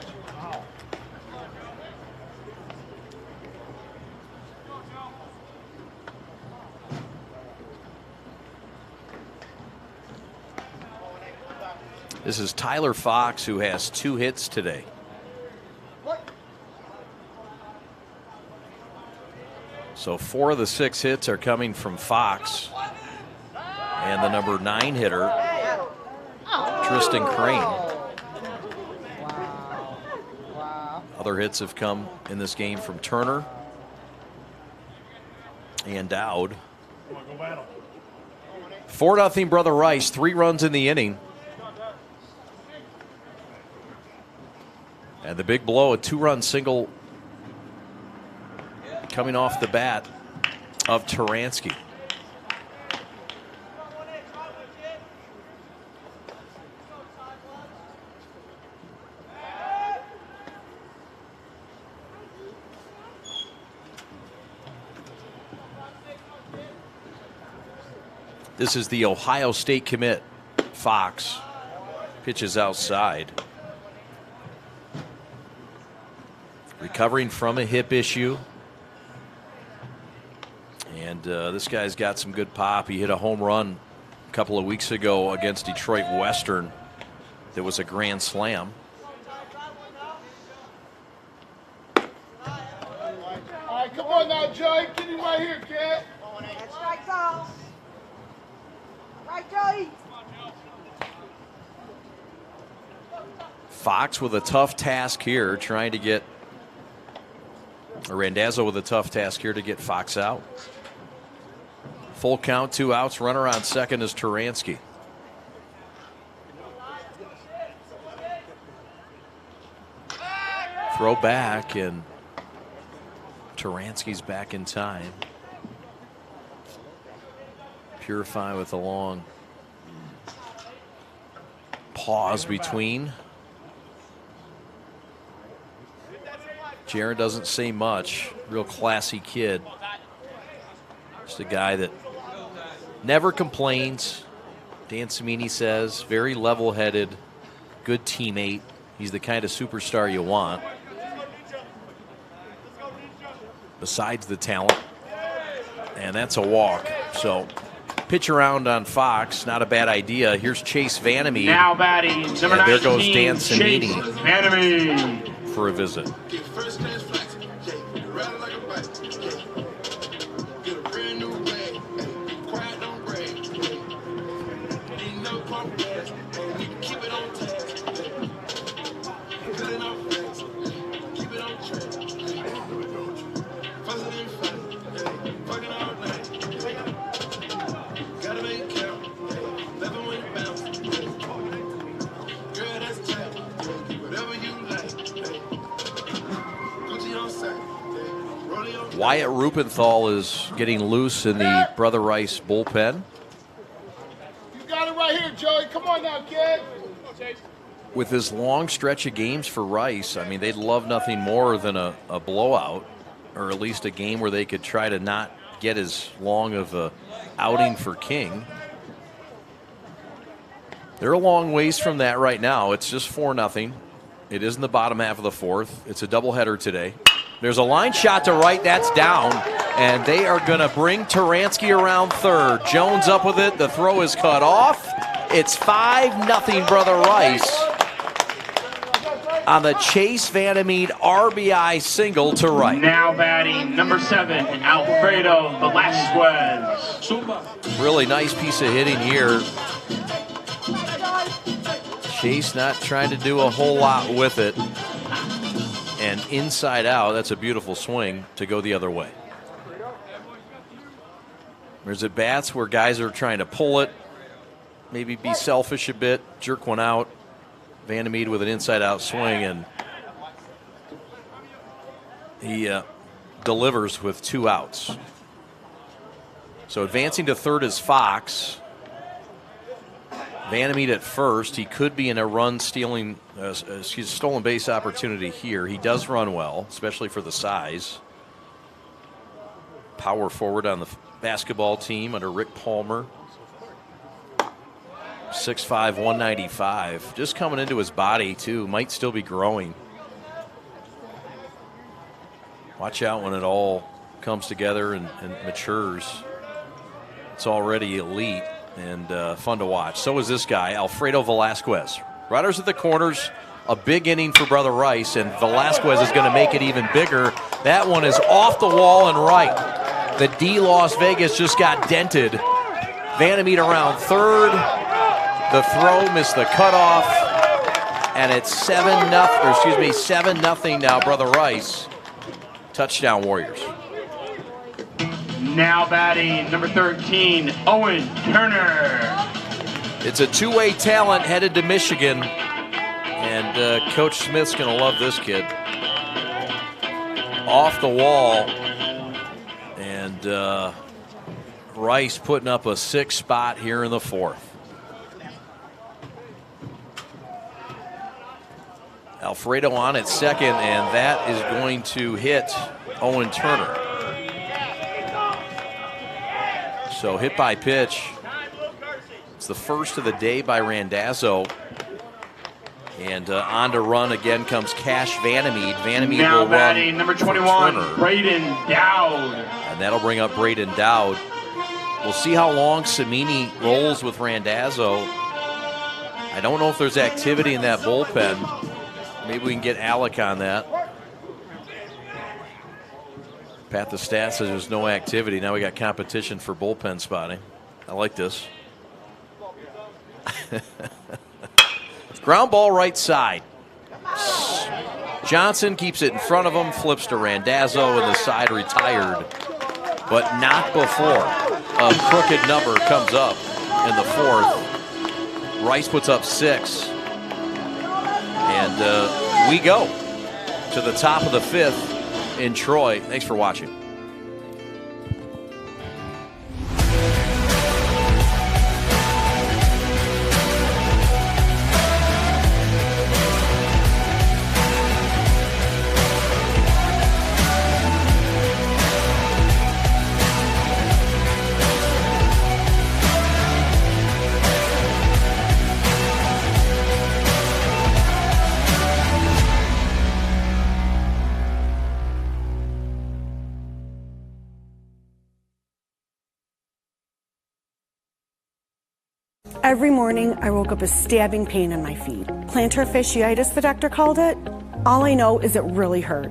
This is Tyler Fox, who has 2 hits today. So 4 of the 6 hits are coming from Fox. And the number 9 hitter, Tristan Crane. Other hits have come in this game from Turner and Dowd. 4-0 Brother Rice, 3 runs in the inning. And the big blow, a 2-run single coming off the bat of Taransky. This is the Ohio State commit, Fox. Pitches outside. Recovering from a hip issue. And this guy's got some good pop. He hit a home run a couple of weeks ago against Detroit Western. That was a grand slam. All right, come on now, Joey. Get him right here, kid. Strike zone. Right, Joey. Fox with a tough task here, trying to get, or Randazzo with a tough task here to get Fox out. Full count, 2 outs, runner on second is Taransky. Throw back, and Taransky's back in time. Purify with a long pause between. Jaron doesn't say much. Real classy kid. Just a guy that never complains. Dan Cimini says, very level-headed, good teammate. He's the kind of superstar you want. Besides the talent. And that's a walk. So pitch around on Fox, not a bad idea. Here's Chase Vandermeer. Now batting, number 19, there goes Dan Cimini Chase Vandermeer for a visit. Wyatt Rupenthal is getting loose in the Brother Rice bullpen. You got it right here, Joey. Come on now, kid. With this long stretch of games for Rice, I mean, they'd love nothing more than a blowout, or at least a game where they could try to not get as long of a outing for King. They're a long ways from that right now. It's just 4-0. It is in the bottom half of the 4th. It's a doubleheader today. There's a line shot to right. That's down. And they are going to bring Taransky around third. Jones up with it. The throw is cut off. It's 5-0 Brother Rice on the Chase Vandermeed RBI single to right. Now batting number 7, Alfredo Velasquez. Really nice piece of hitting here. Chase not trying to do a whole lot with it. And inside out, that's a beautiful swing to go the other way. There's at bats where guys are trying to pull it, maybe be selfish a bit, jerk one out. Vandermeed with an inside-out swing, and he delivers with 2 outs. So advancing to third is Fox. Vandermeed at first. He could be in a stolen base opportunity here. He does run well, especially for the size. Power forward on the basketball team under Rick Palmer. 6'5", 195. Just coming into his body, too. Might still be growing. Watch out when it all comes together and matures. It's already elite and fun to watch. So is this guy, Alfredo Velasquez. Runners at the corners. A big inning for Brother Rice, and Velasquez is going to make it even bigger. That one is off the wall and right. The D Las Vegas just got dented. Vandermeed around third. The throw missed the cutoff, and it's 7-0 now, Brother Rice. Touchdown Warriors. Now batting number 13, Owen Turner. It's a two-way talent headed to Michigan, and Coach Smith's going to love this kid. Off the wall, and Rice putting up a 6 spot here in the 4th. Alfredo on at second, and that is going to hit Owen Turner. So hit by pitch. It's the first of the day by Randazzo. And on to run again comes Cash Vandermeed. Vandermeed now will batting run number 21, Braden Dowd. And that'll bring up Braden Dowd. We'll see how long Samini rolls with Randazzo. I don't know if there's activity in that bullpen. Maybe we can get Alec on that. Pat the stat says there's no activity. Now we got competition for bullpen spotting. I like this. Ground ball right side. Johnson keeps it in front of him, flips to Randazzo, and the side retired. But not before a crooked number comes up in the 4th. Rice puts up 6. And we go to the top of the 5th in Troy. Thanks for watching. Every morning, I woke up with stabbing pain in my feet. Plantar fasciitis, the doctor called it. All I know is it really hurt.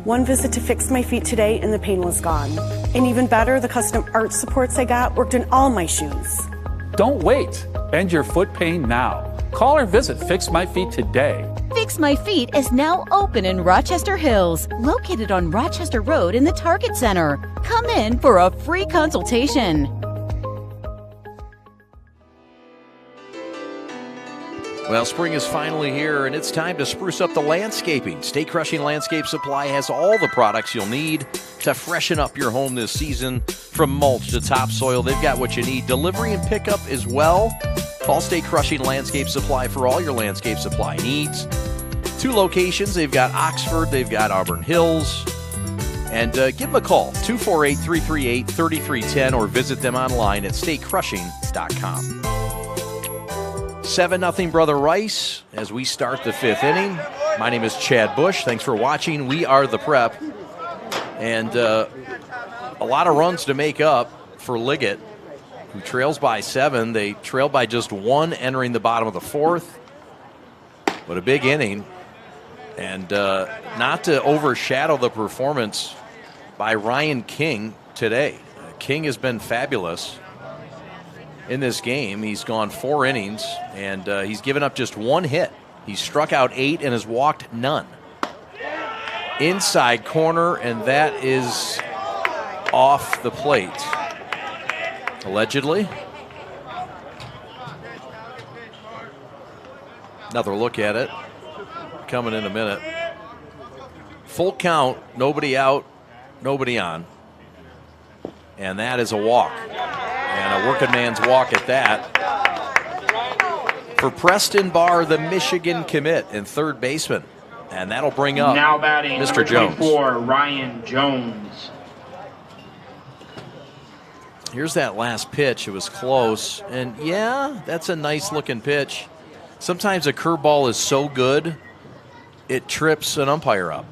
One visit to Fix My Feet today and the pain was gone. And even better, the custom arch supports I got worked in all my shoes. Don't wait. End your foot pain now. Call or visit Fix My Feet today. Fix My Feet is now open in Rochester Hills, located on Rochester Road in the Target Center. Come in for a free consultation. Well, spring is finally here, and it's time to spruce up the landscaping. State Crushing Landscape Supply has all the products you'll need to freshen up your home this season. From mulch to topsoil, they've got what you need. Delivery and pickup as well. Call State Crushing Landscape Supply for all your landscape supply needs. 2 locations. They've got Oxford, they've got Auburn Hills. And give them a call, 248-338-3310, or visit them online at statecrushing.com. 7-0 Brother Rice as we start the 5th inning. My name is Chad Bush. Thanks for watching. We are the Prep. And a lot of runs to make up for Liggett, who trails by 7. They trail by just 1 entering the bottom of the 4th. But a big inning. And not to overshadow the performance by Ryan King today. King has been fabulous in this game. He's gone 4 innings, and he's given up just 1 hit. He's struck out 8 and has walked none. Inside corner, and that is off the plate. Allegedly. Another look at it. Coming in a minute. Full count, nobody out, nobody on. And that is a walk. And a working man's walk at that. For Preston Barr, the Michigan commit and third baseman. And that'll bring up now batting Mr. number Jones. 24, Ryan Jones. Here's that last pitch. It was close. And yeah, that's a nice looking pitch. Sometimes a curveball is so good, it trips an umpire up.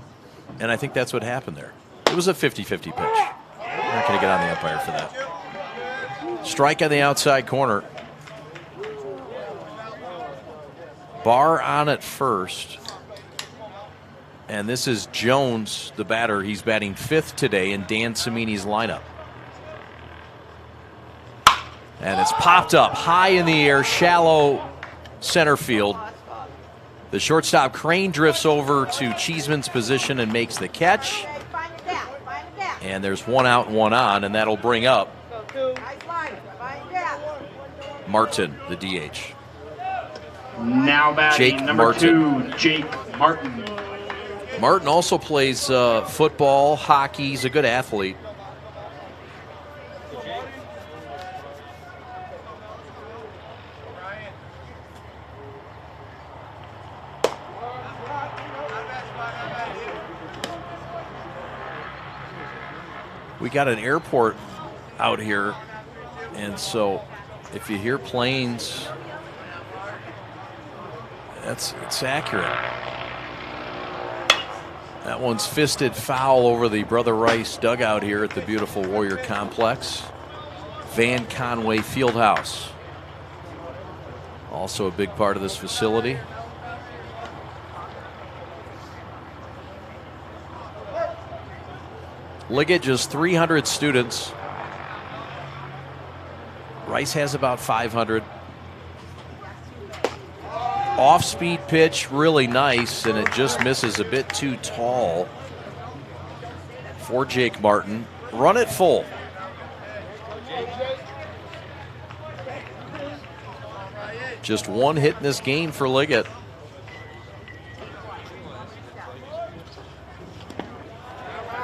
And I think that's what happened there. It was a 50-50 pitch. I'm not going to get on the umpire for that. Strike on the outside corner. Barr on at first. And this is Jones, the batter. He's batting 5th today in Dan Cimini's lineup. And it's popped up high in the air, shallow center field. The shortstop Crane drifts over to Cheeseman's position and makes the catch. And there's 1 out and 1 on, and that'll bring up Martin, the DH. Now batting Jake number Martin. 2, Jake Martin. Martin also plays football, hockey. He's a good athlete. We got an airport out here, and so if you hear planes, it's accurate. That one's fisted foul over the Brother Rice dugout here at the beautiful Warrior Complex. Van Conway Fieldhouse. Also a big part of this facility. Liggett just 300 students. Rice has about 500. Off-speed pitch, really nice, and it just misses a bit too tall for Jake Martin. Run it full. Just 1 hit in this game for Liggett.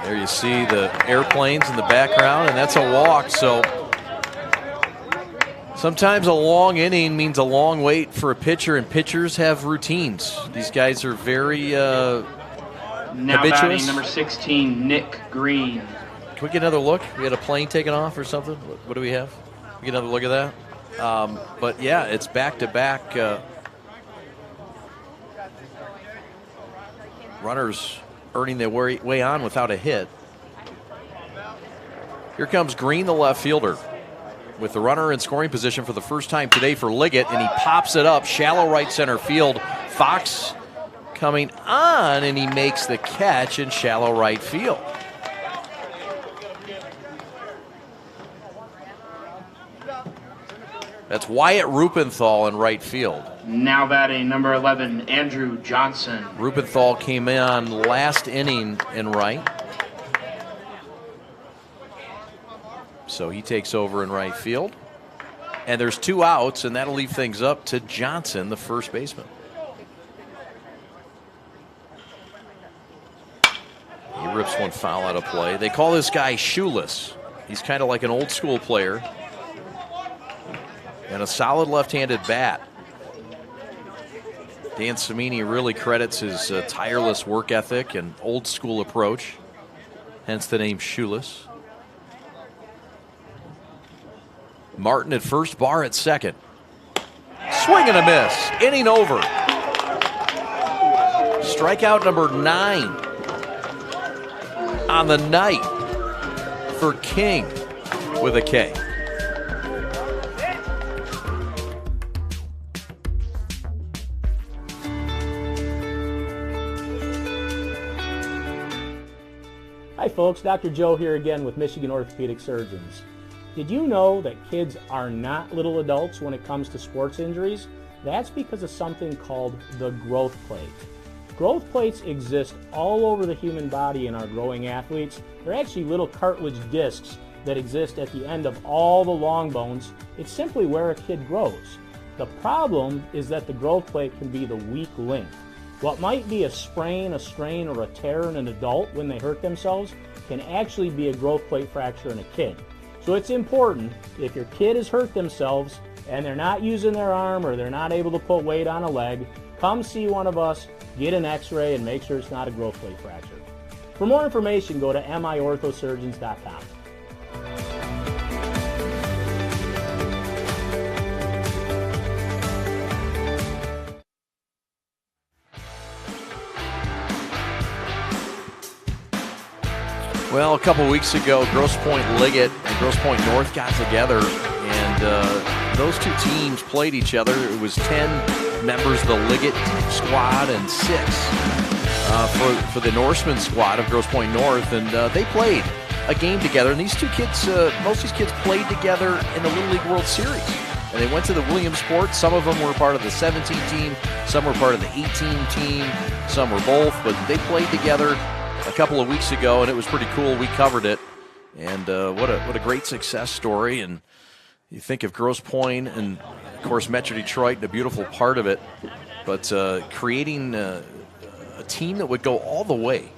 There you see the airplanes in the background, and that's a walk. So sometimes a long inning means a long wait for a pitcher, and pitchers have routines. These guys are very Now habituous. batting number 16, Nick Green. Can we get another look? We had a plane taken off or something? What do we have? We get another look at that? But yeah, it's back-to-back runners earning their way on without a hit. Here comes Green, the left fielder, with the runner in scoring position for the first time today for Liggett, and he pops it up shallow right center field. Fox coming on, and he makes the catch in shallow right field. That's Wyatt Rupenthal in right field. Now batting number 11, Andrew Johnson. Rupenthal came in on last inning in right. So he takes over in right field. And there's 2 outs, and that'll leave things up to Johnson, the first baseman. He rips one foul out of play. They call this guy shoeless. He's kind of like an old school player. And a solid left-handed bat. Dan Cimini really credits his tireless work ethic and old school approach, hence the name Shoeless. Martin at first, Barr at second. Swing and a miss, inning over. Strikeout number 9 on the night for King with a K. Hi folks, Dr. Joe here again with Michigan Orthopedic Surgeons. Did you know that kids are not little adults when it comes to sports injuries? That's because of something called the growth plate. Growth plates exist all over the human body in our growing athletes. They're actually little cartilage discs that exist at the end of all the long bones. It's simply where a kid grows. The problem is that the growth plate can be the weak link. What might be a sprain, a strain, or a tear in an adult when they hurt themselves can actually be a growth plate fracture in a kid. So it's important, if your kid has hurt themselves and they're not using their arm or they're not able to put weight on a leg, come see one of us, get an x-ray, and make sure it's not a growth plate fracture. For more information, go to miorthosurgeons.com. Well, a couple weeks ago, Grosse Pointe Liggett and Grosse Pointe North got together, and those two teams played each other. It was 10 members of the Liggett squad and 6 for the Norseman squad of Grosse Pointe North, and they played a game together. And these two kids, most of these kids played together in the Little League World Series. And they went to the Williamsport. Some of them were part of the 17 team, some were part of the 18 team, some were both, but they played together a couple of weeks ago, and it was pretty cool. We covered it, and what a great success story. And you think of Grosse Pointe and, of course, Metro Detroit, the beautiful part of it, but creating a team that would go all the way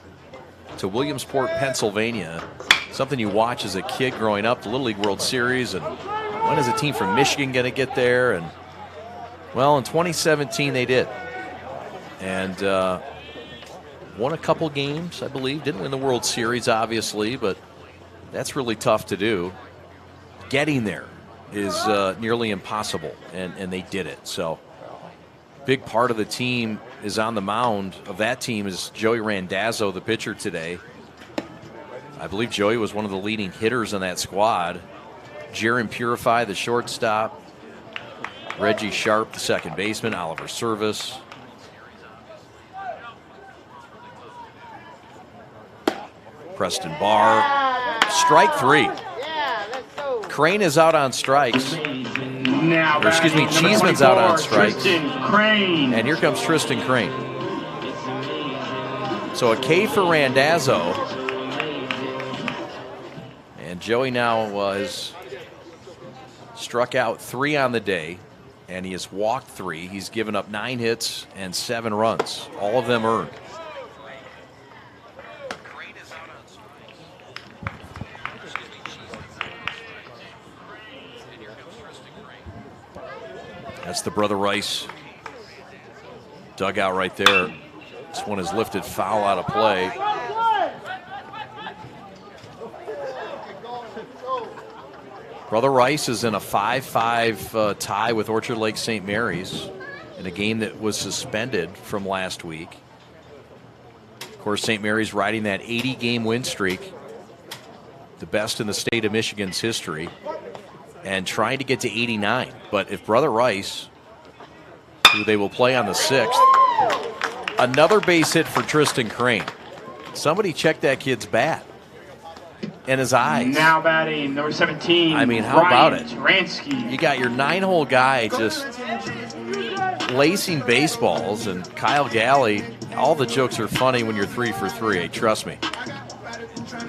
to Williamsport, Pennsylvania, something you watch as a kid growing up, the Little League World Series, and when is a team from Michigan going to get there? And, well, in 2017 they did. And won a couple games, I believe. Didn't win the World Series, obviously, but that's really tough to do. Getting there is nearly impossible, and they did it. So big part of the team is on the mound of that team is Joey Randazzo, the pitcher today. I believe Joey was one of the leading hitters in that squad. Jaron Purify, the shortstop. Reggie Sharp, the second baseman. Oliver Service. Preston Barr. Strike 3. Crane is out on strikes. Now, Excuse me, batting, Cheeseman's out on 24, strikes. Tristan Crane. And here comes Tristan Crane. So a K for Randazzo. And Joey now has struck out 3 on the day, and he has walked 3. He's given up 9 hits and 7 runs, all of them earned. That's the Brother Rice dugout right there. This one is lifted foul out of play. Brother Rice is in a 5-5 tie with Orchard Lake St. Mary's in a game that was suspended from last week. Of course, St. Mary's riding that 80-game win streak, the best in the state of Michigan's history, and trying to get to 89. But if Brother Rice, who they will play on the 6th, another base hit for Tristan Crane. Somebody check that kid's bat and his eyes. Now batting, number 17. I mean, how about it? Ransky. You got your 9-hole guy just lacing baseballs, and Kyle Galley. All the jokes are funny when you're 3 for 3. Trust me.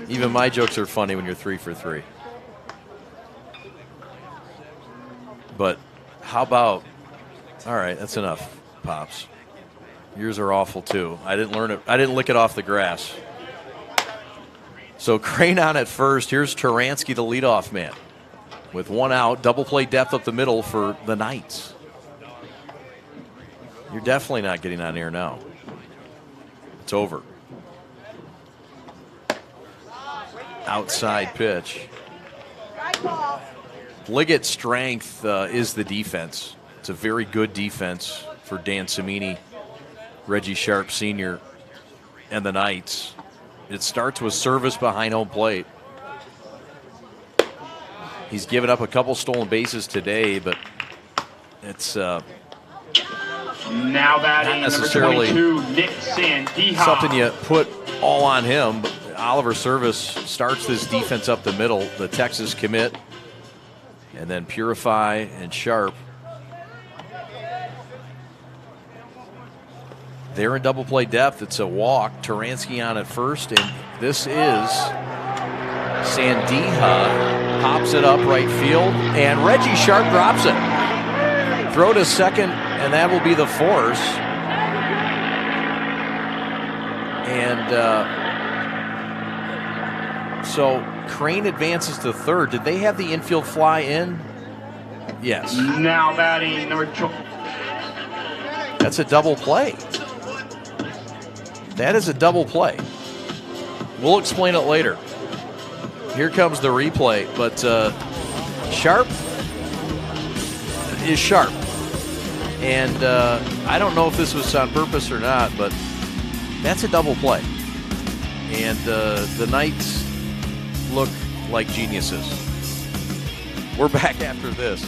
Even my jokes are funny when you're 3 for 3. But how about, all right, that's enough, Pops. Yours are awful too. I didn't learn it. I didn't lick it off the grass. So Crane on at first. Here's Taransky, the leadoff man, with 1 out. Double play depth up the middle for the Knights. You're definitely not getting on here now. It's over. Outside pitch. Liggett's strength is the defense. It's a very good defense for Dan Cimini, Reggie Sharp Sr., and the Knights. It starts with service behind home plate. He's given up a couple stolen bases today, but it's now batting, not necessarily number 22, Nick Sandeja. something you put all on him. Oliver Service starts this defense up the middle. The Texas commit, and then Purify and Sharp. They're in double play depth. It's a walk. Taransky on at first, and this is Sandiha. Pops it up right field, and Reggie Sharp drops it. Throw to second, and that will be the force. And so Crane advances to third. Did they have the infield fly in? Yes. Now batting number 12. That's a double play. That is a double play. We'll explain it later. Here comes the replay, but Sharp is Sharp. And I don't know if this was on purpose or not, but that's a double play. And the Knights look like geniuses. We're back after this.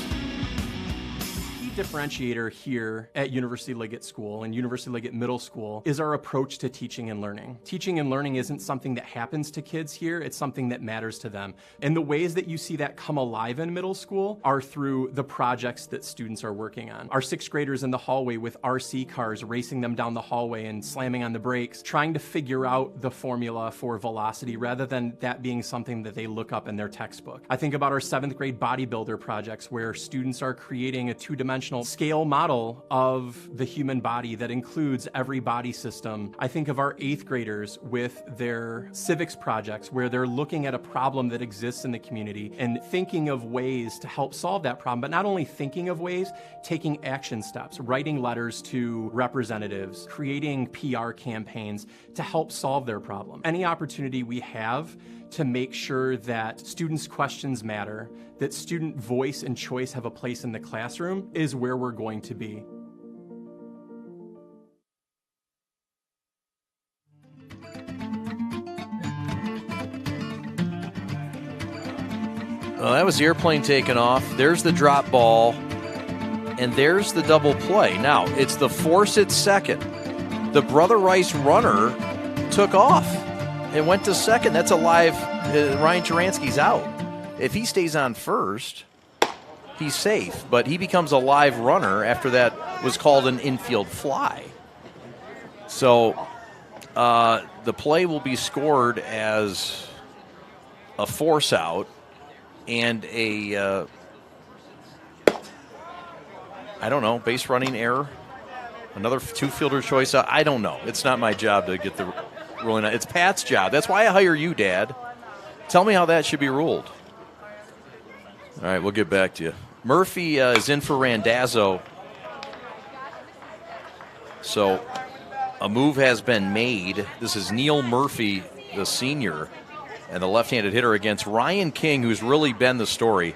Differentiator here at University Liggett School and University Liggett Middle School is our approach to teaching and learning. Teaching and learning isn't something that happens to kids here, it's something that matters to them. And the ways that you see that come alive in middle school are through the projects that students are working on. Our sixth graders in the hallway with RC cars, racing them down the hallway and slamming on the brakes, trying to figure out the formula for velocity rather than that being something that they look up in their textbook. I think about our 7th grade bodybuilder projects where students are creating a two-dimensional scale model of the human body that includes every body system. I think of our 8th graders with their civics projects where they're looking at a problem that exists in the community and thinking of ways to help solve that problem, but not only thinking of ways, taking action steps, writing letters to representatives, creating PR campaigns to help solve their problem. Any opportunity we have to make sure that students' questions matter, that student voice and choice have a place in the classroom is where we're going to be. Well, that was the airplane taking off. There's the drop ball, and there's the double play. Now, it's the force at second. The Brother Rice runner took off and went to second. That's a live. Ryan Taransky's out. If he stays on first, he's safe, but he becomes a live runner after that was called an infield fly. So the play will be scored as a force out and a, I don't know, base running error. Another two-fielder choice out. I don't know. It's not my job to get the ruling out. It's Pat's job. That's why I hire you, Dad. Tell me how that should be ruled. All right, we'll get back to you. Murphy is in for Randazzo. So a move has been made. This is Neil Murphy, the senior, and the left-handed hitter against Ryan King, who's really been the story.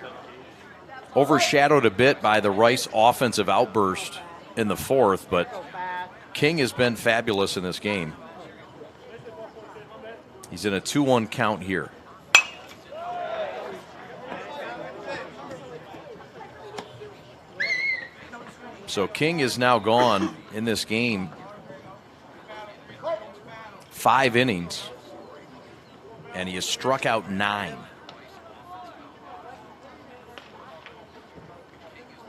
Overshadowed a bit by the Rice offensive outburst in the fourth, but King has been fabulous in this game. He's in a 2-1 count here. So King is now gone in this game 5 innings, and he has struck out 9.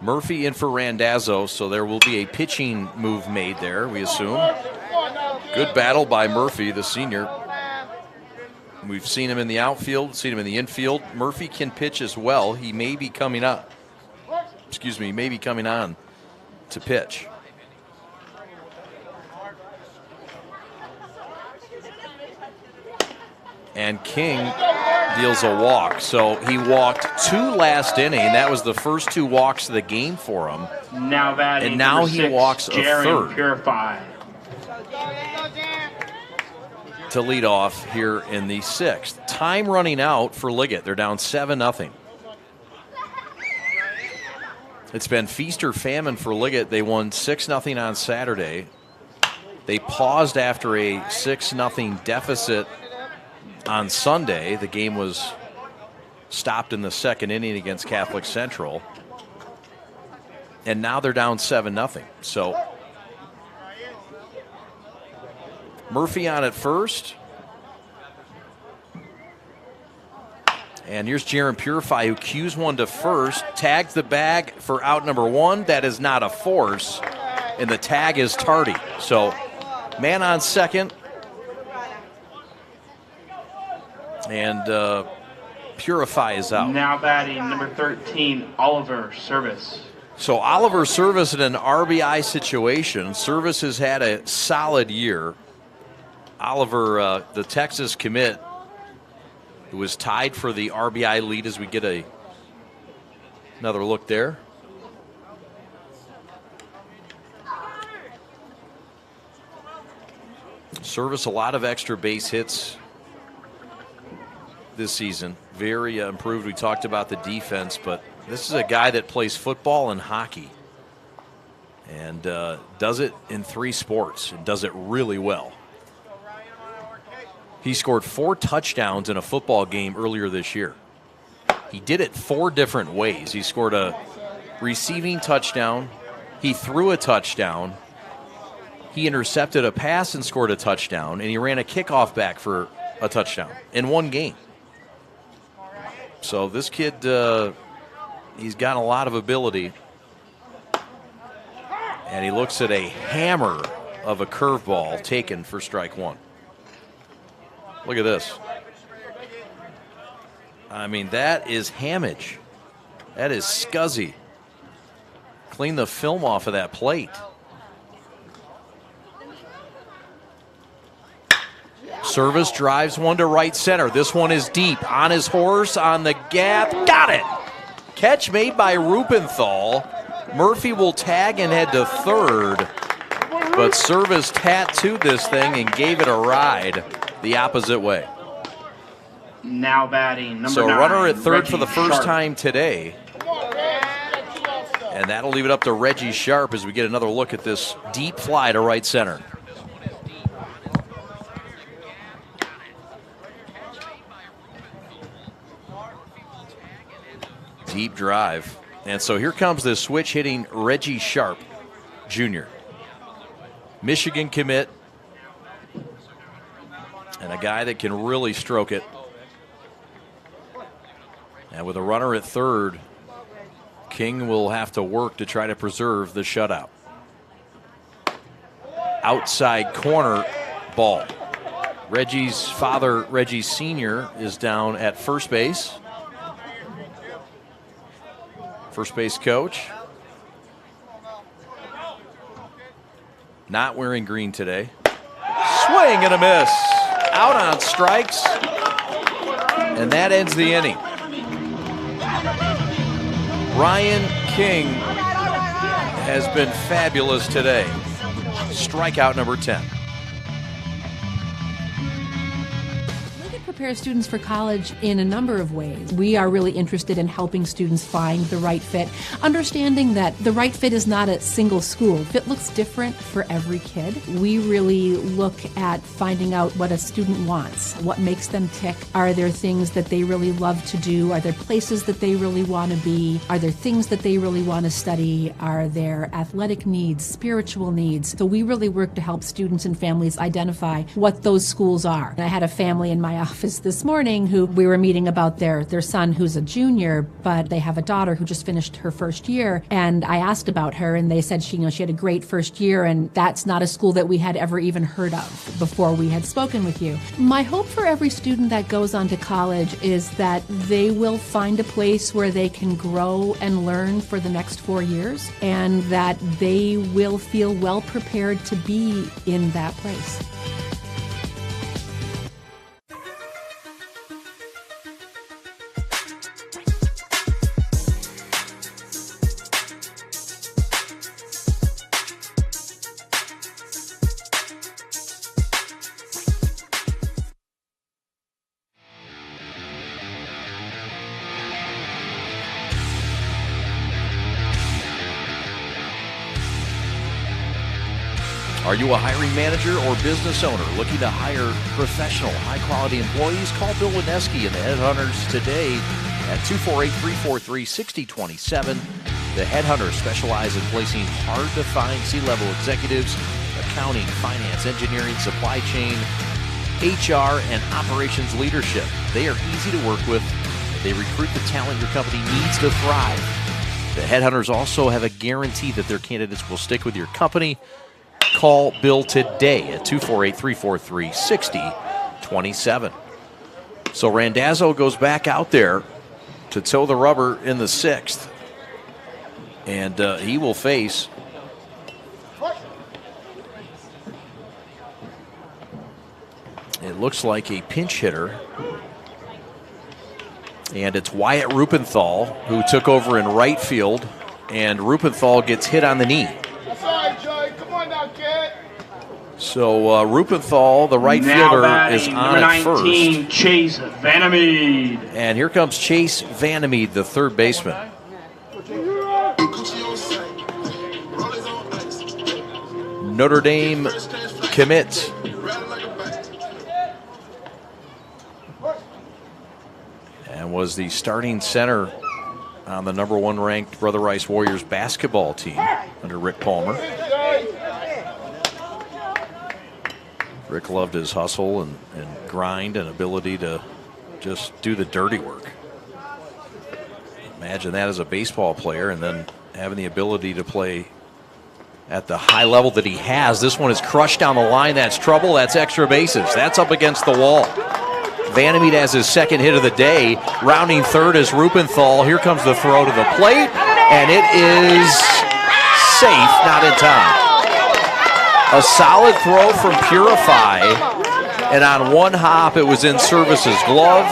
Murphy in for Randazzo, so there will be a pitching move made there, we assume. Good battle by Murphy, the senior. We've seen him in the outfield, seen him in the infield. Murphy can pitch as well. He may be coming up. May be coming on to pitch. And King deals a walk. So he walked 2 last inning. That was the first 2 walks of the game for him. Now batting and now he 6, walks a third. Purify. To lead off here in the 6th. Time running out for Liggett. They're down 7-0. It's been feast or famine for Liggett. They won 6-0 on Saturday. They paused after a 6-0 deficit on Sunday. The game was stopped in the 2nd inning against Catholic Central. And now they're down 7-0. So Murphy on at first. And here's Jaron Purify, who cues one to first, tags the bag for out number 1. That is not a force, and the tag is tardy. So man on second. And Purify is out. Now batting number 13, Oliver Service. So Oliver Service in an RBI situation. Service has had a solid year. Oliver, the Texas commit, who was tied for the RBI lead as we get another look there. Service, a lot of extra base hits this season. Very improved. We talked about the defense, but this is a guy that plays football and hockey and does it in 3 sports and does it really well. He scored 4 touchdowns in a football game earlier this year. He did it 4 different ways. He scored a receiving touchdown. He threw a touchdown. He intercepted a pass and scored a touchdown, and he ran a kickoff back for a touchdown in 1 game. So this kid, he's got a lot of ability. And he looks at a hammer of a curveball taken for strike 1. Look at this. I mean, that is hammage. That is scuzzy. Clean the film off of that plate. Service drives one to right center. This one is deep. On his horse, on the gap. Got it! Catch made by Rubenthal. Murphy will tag and head to third. But Service tattooed this thing and gave it a ride the opposite way. Now batting number 9. So runner at third Reggie for the first Sharp. time today. And that'll leave it up to Reggie Sharp as we get another look at this deep fly to right center. Deep drive. And so here comes the switch hitting Reggie Sharp Jr. Michigan commit. And a guy that can really stroke it. And with a runner at third, King will have to work to try to preserve the shutout. Outside corner ball. Reggie's father, Reggie Sr., is down at first base. First base coach. Not wearing green today. Swing and a miss. Out on strikes. And that ends the inning. Ryan King has been fabulous today. Strikeout number 10. Liggett prepares students for college in a number of ways. We are really interested in helping students find the right fit, understanding that the right fit is not a single school. Fit looks different for every kid. We really look at finding out what a student wants, what makes them tick. Are there things that they really love to do? Are there places that they really want to be? Are there things that they really want to study? Are there athletic needs, spiritual needs? So we really work to help students and families identify what those schools are. I had a family in my office this morning who we were meeting about their son who's a junior, but they have a daughter who just finished her first year. And I asked about her, and they said she had a great first year, and that's not a school that we had ever even heard of before we had spoken with you. My hope for every student that goes on to college is that they will find a place where they can grow and learn for the next 4 years, and that they will feel well prepared to be in that place. Are you a hiring manager or business owner looking to hire professional, high-quality employees? Call Bill Wineski and the Headhunters today at 248-343-6027. The Headhunters specialize in placing hard-to-find C-level executives, accounting, finance, engineering, supply chain, HR, and operations leadership. They are easy to work with They recruit the talent your company needs to thrive. The headhunters also have a guarantee that their candidates will stick with your company. Call Bill today at 248-343-6027. So Randazzo goes back out there to toe the rubber in the 6th. And he will face it looks like a pinch hitter. And it's Wyatt Rupenthal who took over in right field. And Rupenthal gets hit on the knee. That's all right, Joey. Come on now, kid. So Rupenthal, the right fielder, is on at first. 19, Chase Vandermeed. And here comes Chase Vandermeed, the third baseman. Notre Dame commit. And was the starting center on the #1 ranked Brother Rice Warriors basketball team under Rick Palmer. Rick loved his hustle and grind and ability to just do the dirty work. Imagine that as a baseball player and then having the ability to play at the high level that he has. This one is crushed down the line. That's trouble. That's extra bases. That's up against the wall. Vandermeed has his second hit of the day. Rounding third is Rupenthal. Here comes the throw to the plate, and it is safe, not in time. A solid throw from Purify, and on one hop it was in Service's glove,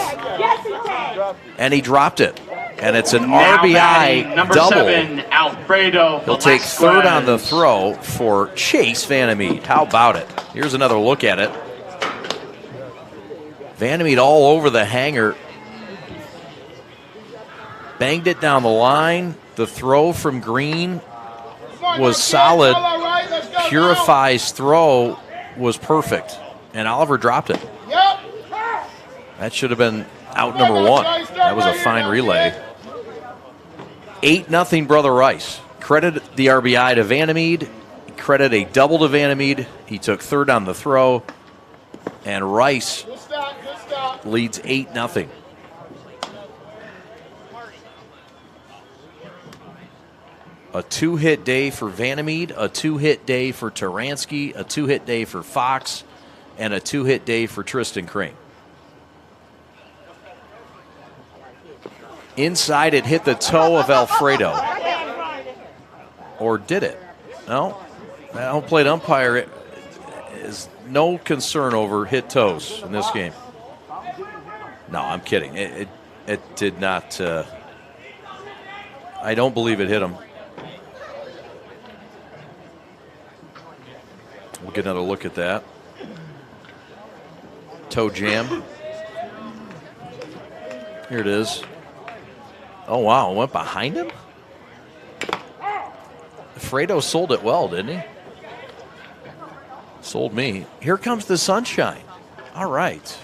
and he dropped it. And it's an RBI double. 7, Alfredo He'll take third on the throw for Chase Vandermeed. How about it? Here's another look at it. Vandermeed all over the hanger. Banged it down the line. The throw from Green was solid. Purify's throw was perfect. And Oliver dropped it. That should have been out #1. That was a fine relay. 8-0 Brother Rice. Credit the RBI to Vandermeed. Credit a double to Vandermeed. He took third on the throw. And Rice leads 8-0. A 2-hit day for Vandermeed, a 2-hit day for Taransky, a 2-hit day for Fox, and a 2-hit day for Tristan Crane. Inside, it hit the toe of Alfredo. Or did it? No. That home plate umpire is no concern over hit toes in this game. No, I'm kidding. It did not. I don't believe it hit him. We'll get another look at that. Toe jam. Here it is. Oh, wow. It went behind him? Fredo sold it well, didn't he? Sold me. Here comes the sunshine. All right.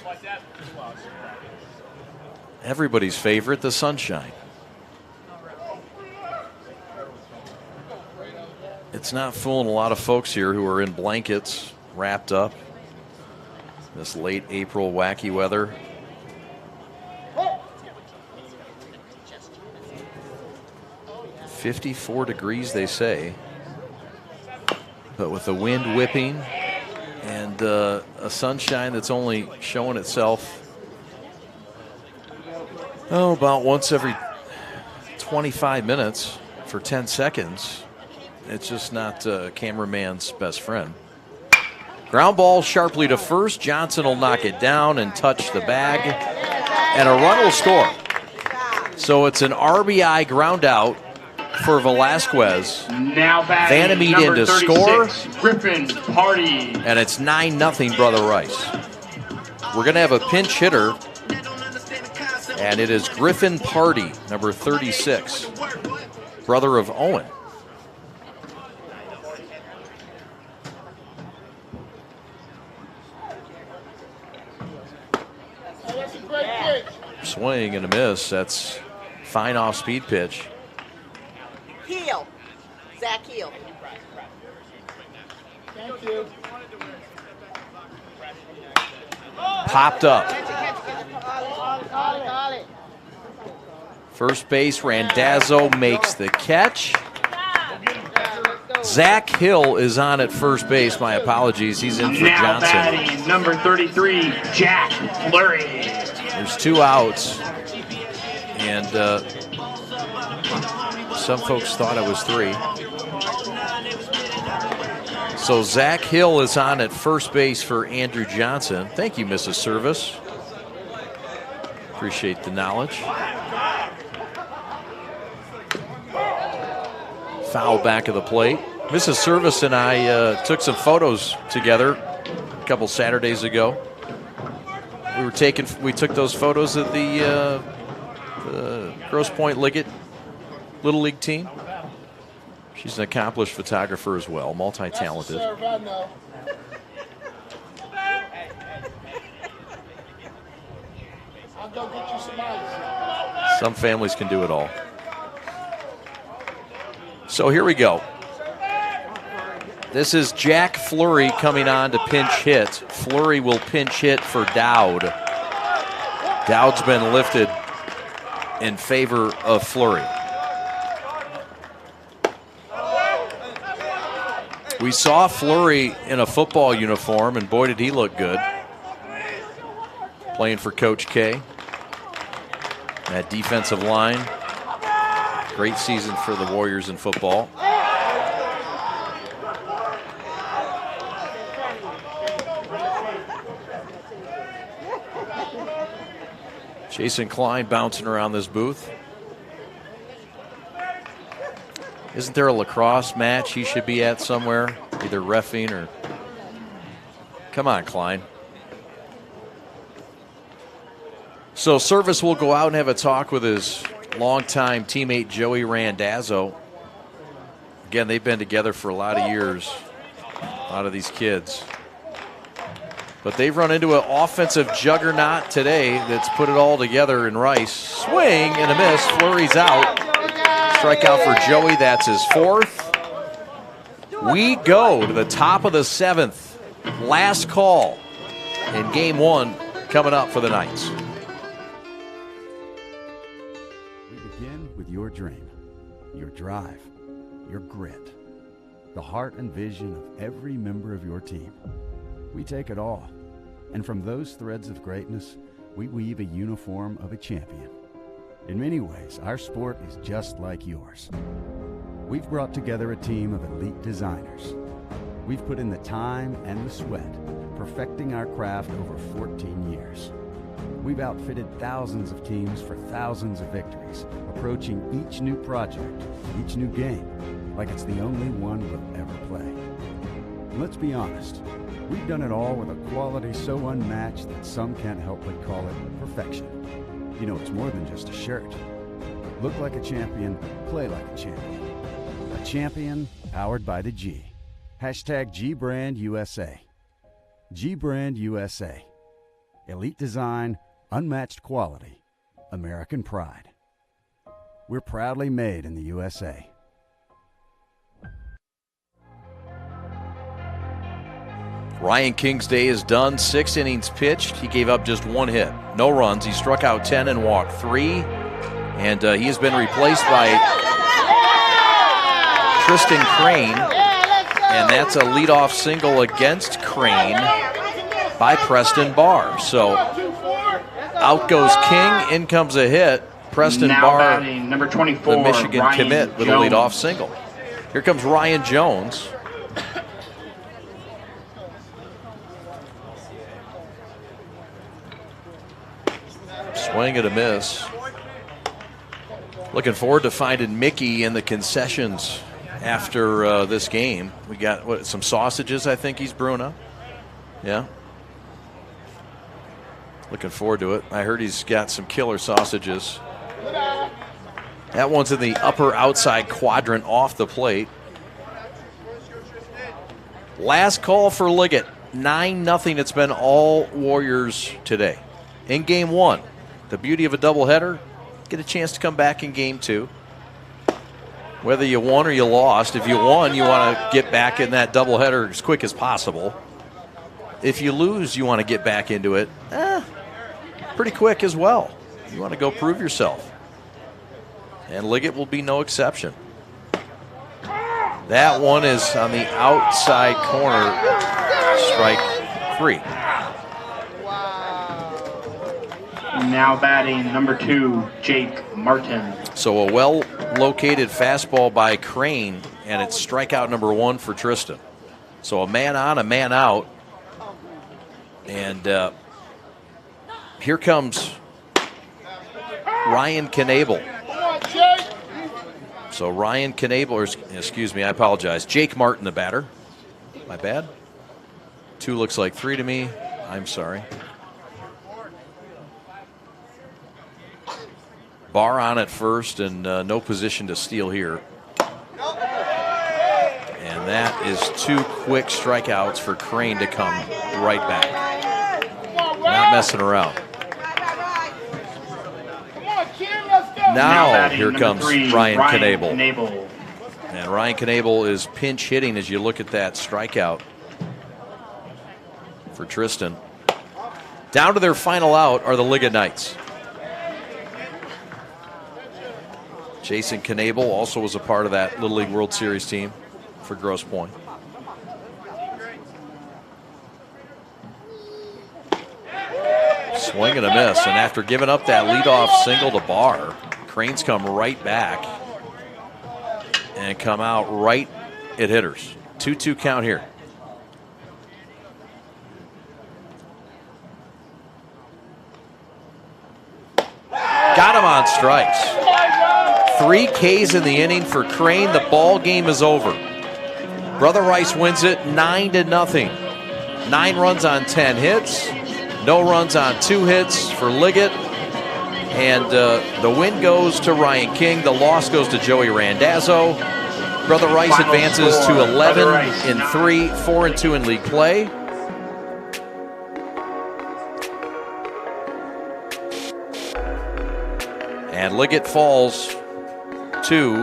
Everybody's favorite, the sunshine. It's not fooling a lot of folks here who are in blankets, wrapped up. This late April wacky weather. .54 degrees, they say. But with the wind whipping and a sunshine that's only showing itself about once every 25 minutes for 10 seconds. It's just not cameraman's best friend. Ground ball sharply to first. Johnson will knock it down and touch the bag. And a run will score. So it's an RBI ground out for Velasquez. Now batting Vandermeed number in to 36, score. Griffin Party. And it's 9-0 Brother Rice. We're going to have a pinch hitter. And it is Griffin Party, number 36. Brother of Owen. Swing and a miss. That's fine off-speed pitch. Heel. Zach Heel. Thank you. Popped up. First base, Randazzo makes the catch. Zach Hill is on at first base. My apologies. He's in for Now Johnson. batting, number 33, Jack Fleury. There's 2 outs. And some folks thought it was 3. So Zach Hill is on at first base for Andrew Johnson. Thank you, Mrs. Service. Appreciate the knowledge. Foul back of the plate. Mrs. Service and I took some photos together a couple Saturdays ago. We took those photos of the Grosse Pointe Liggett Little League team. She's an accomplished photographer as well, multi-talented. I'll go get you some ice. Some families can do it all. So here we go. This is Jack Fleury coming on to pinch hit. Fleury will pinch hit for Dowd. Dowd's been lifted in favor of Fleury. We saw Fleury in a football uniform, and boy, did he look good. Playing for Coach K. That defensive line. Great season for the Warriors in football. Jason Klein bouncing around this booth. Isn't there a lacrosse match he should be at somewhere? Either reffing or... Come on, Klein. So Service will go out and have a talk with his longtime teammate Joey Randazzo. Again, they've been together for a lot of years, a lot of these kids. But they've run into an offensive juggernaut today that's put it all together in Rice. Swing and a miss. Fleury's out. Strikeout for Joey. That's his 4th. We go to the top of the 7th. Last call in game 1 coming up for the Knights. We begin with your dream, your drive, your grit, the heart and vision of every member of your team. We take it all, and from those threads of greatness, we weave a uniform of a champion. In many ways, our sport is just like yours. We've brought together a team of elite designers. We've put in the time and the sweat, perfecting our craft over 14 years. We've outfitted thousands of teams for thousands of victories, approaching each new project, each new game, like it's the only one we'll ever play. And let's be honest, we've done it all with a quality so unmatched that some can't help but call it perfection. You know, it's more than just a shirt. Look like a champion, play like a champion. A champion powered by the G. Hashtag GBrandUSA. GBrandUSA. Elite design, unmatched quality, American pride. We're proudly made in the USA. Ryan King's day is done. 6 innings pitched. He gave up just 1 hit. No runs. He struck out 10 and walked 3. And he has been replaced by Tristan Crane. And that's a leadoff single against Crane by Preston Barr. So out goes King. In comes a hit. Preston now Barr, batting, number 24, the Michigan Ryan commit, with Jones. a leadoff single. Here comes Ryan Jones. Swing and a miss. Looking forward to finding Mickey in the concessions after this game. We got some sausages I think he's brewing up. Yeah. Looking forward to it. I heard he's got some killer sausages. That one's in the upper outside quadrant off the plate. Last call for Liggett. 9-0. It's been all Warriors today. In game 1. The beauty of a doubleheader, get a chance to come back in game 2. Whether you won or you lost, if you won, you want to get back in that doubleheader as quick as possible. If you lose, you want to get back into it pretty quick as well. You want to go prove yourself. and Liggett will be no exception. That one is on the outside corner, strike 3. Now batting number 2, Jake Martin. So a well-located fastball by Crane, and it's strikeout number 1 for Tristan. So a man on, a man out. And here comes Ryan Knable. So Ryan Knable, or excuse me, I apologize. Jake Martin, the batter. My bad. 2 looks like 3 to me. I'm sorry. Barr on at first, and no position to steal here. And that is 2 quick strikeouts for Crane to come right back. Not messing around. Now here comes Ryan Knable. And Ryan Knable is pinch hitting as you look at that strikeout for Tristan. Down to their final out are the Liggett Knights. Jason Knable also was a part of that Little League World Series team for Grosse Pointe. Swing and a miss, and after giving up that leadoff single to Barr, Cranes come right back and come out right at hitters. 2-2 count here. Got him on strikes. 3 Ks in the inning for Crane. The ball game is over. Brother Rice wins it 9-0. 9 runs on 10 hits. No runs on 2 hits for Liggett. And the win goes to Ryan King. The loss goes to Joey Randazzo. Brother Rice advances to 11-3, 4-2 in league play. And Liggett falls to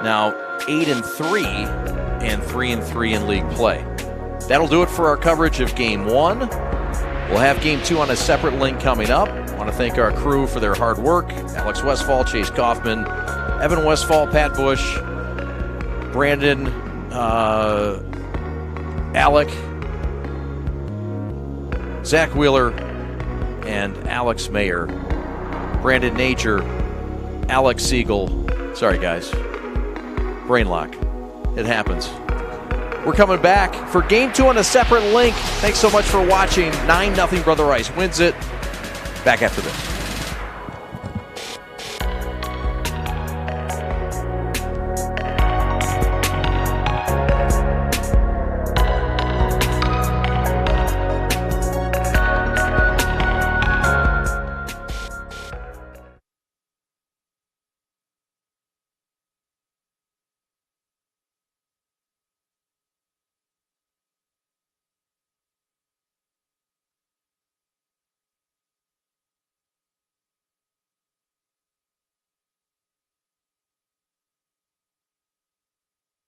now 8-3 and 3-3 in league play. That'll do it for our coverage of Game 1. We'll have Game 2 on a separate link coming up. I want to thank our crew for their hard work. Alex Westfall, Chase Kaufman, Evan Westfall, Pat Bush, Brandon, Alec, Zach Wheeler, and Alex Mayer. Brandon Nature, Alex Siegel. Sorry, guys. Brain lock. It happens. We're coming back for Game 2 on a separate link. Thanks so much for watching. 9-0 Brother Rice wins it. Back after this.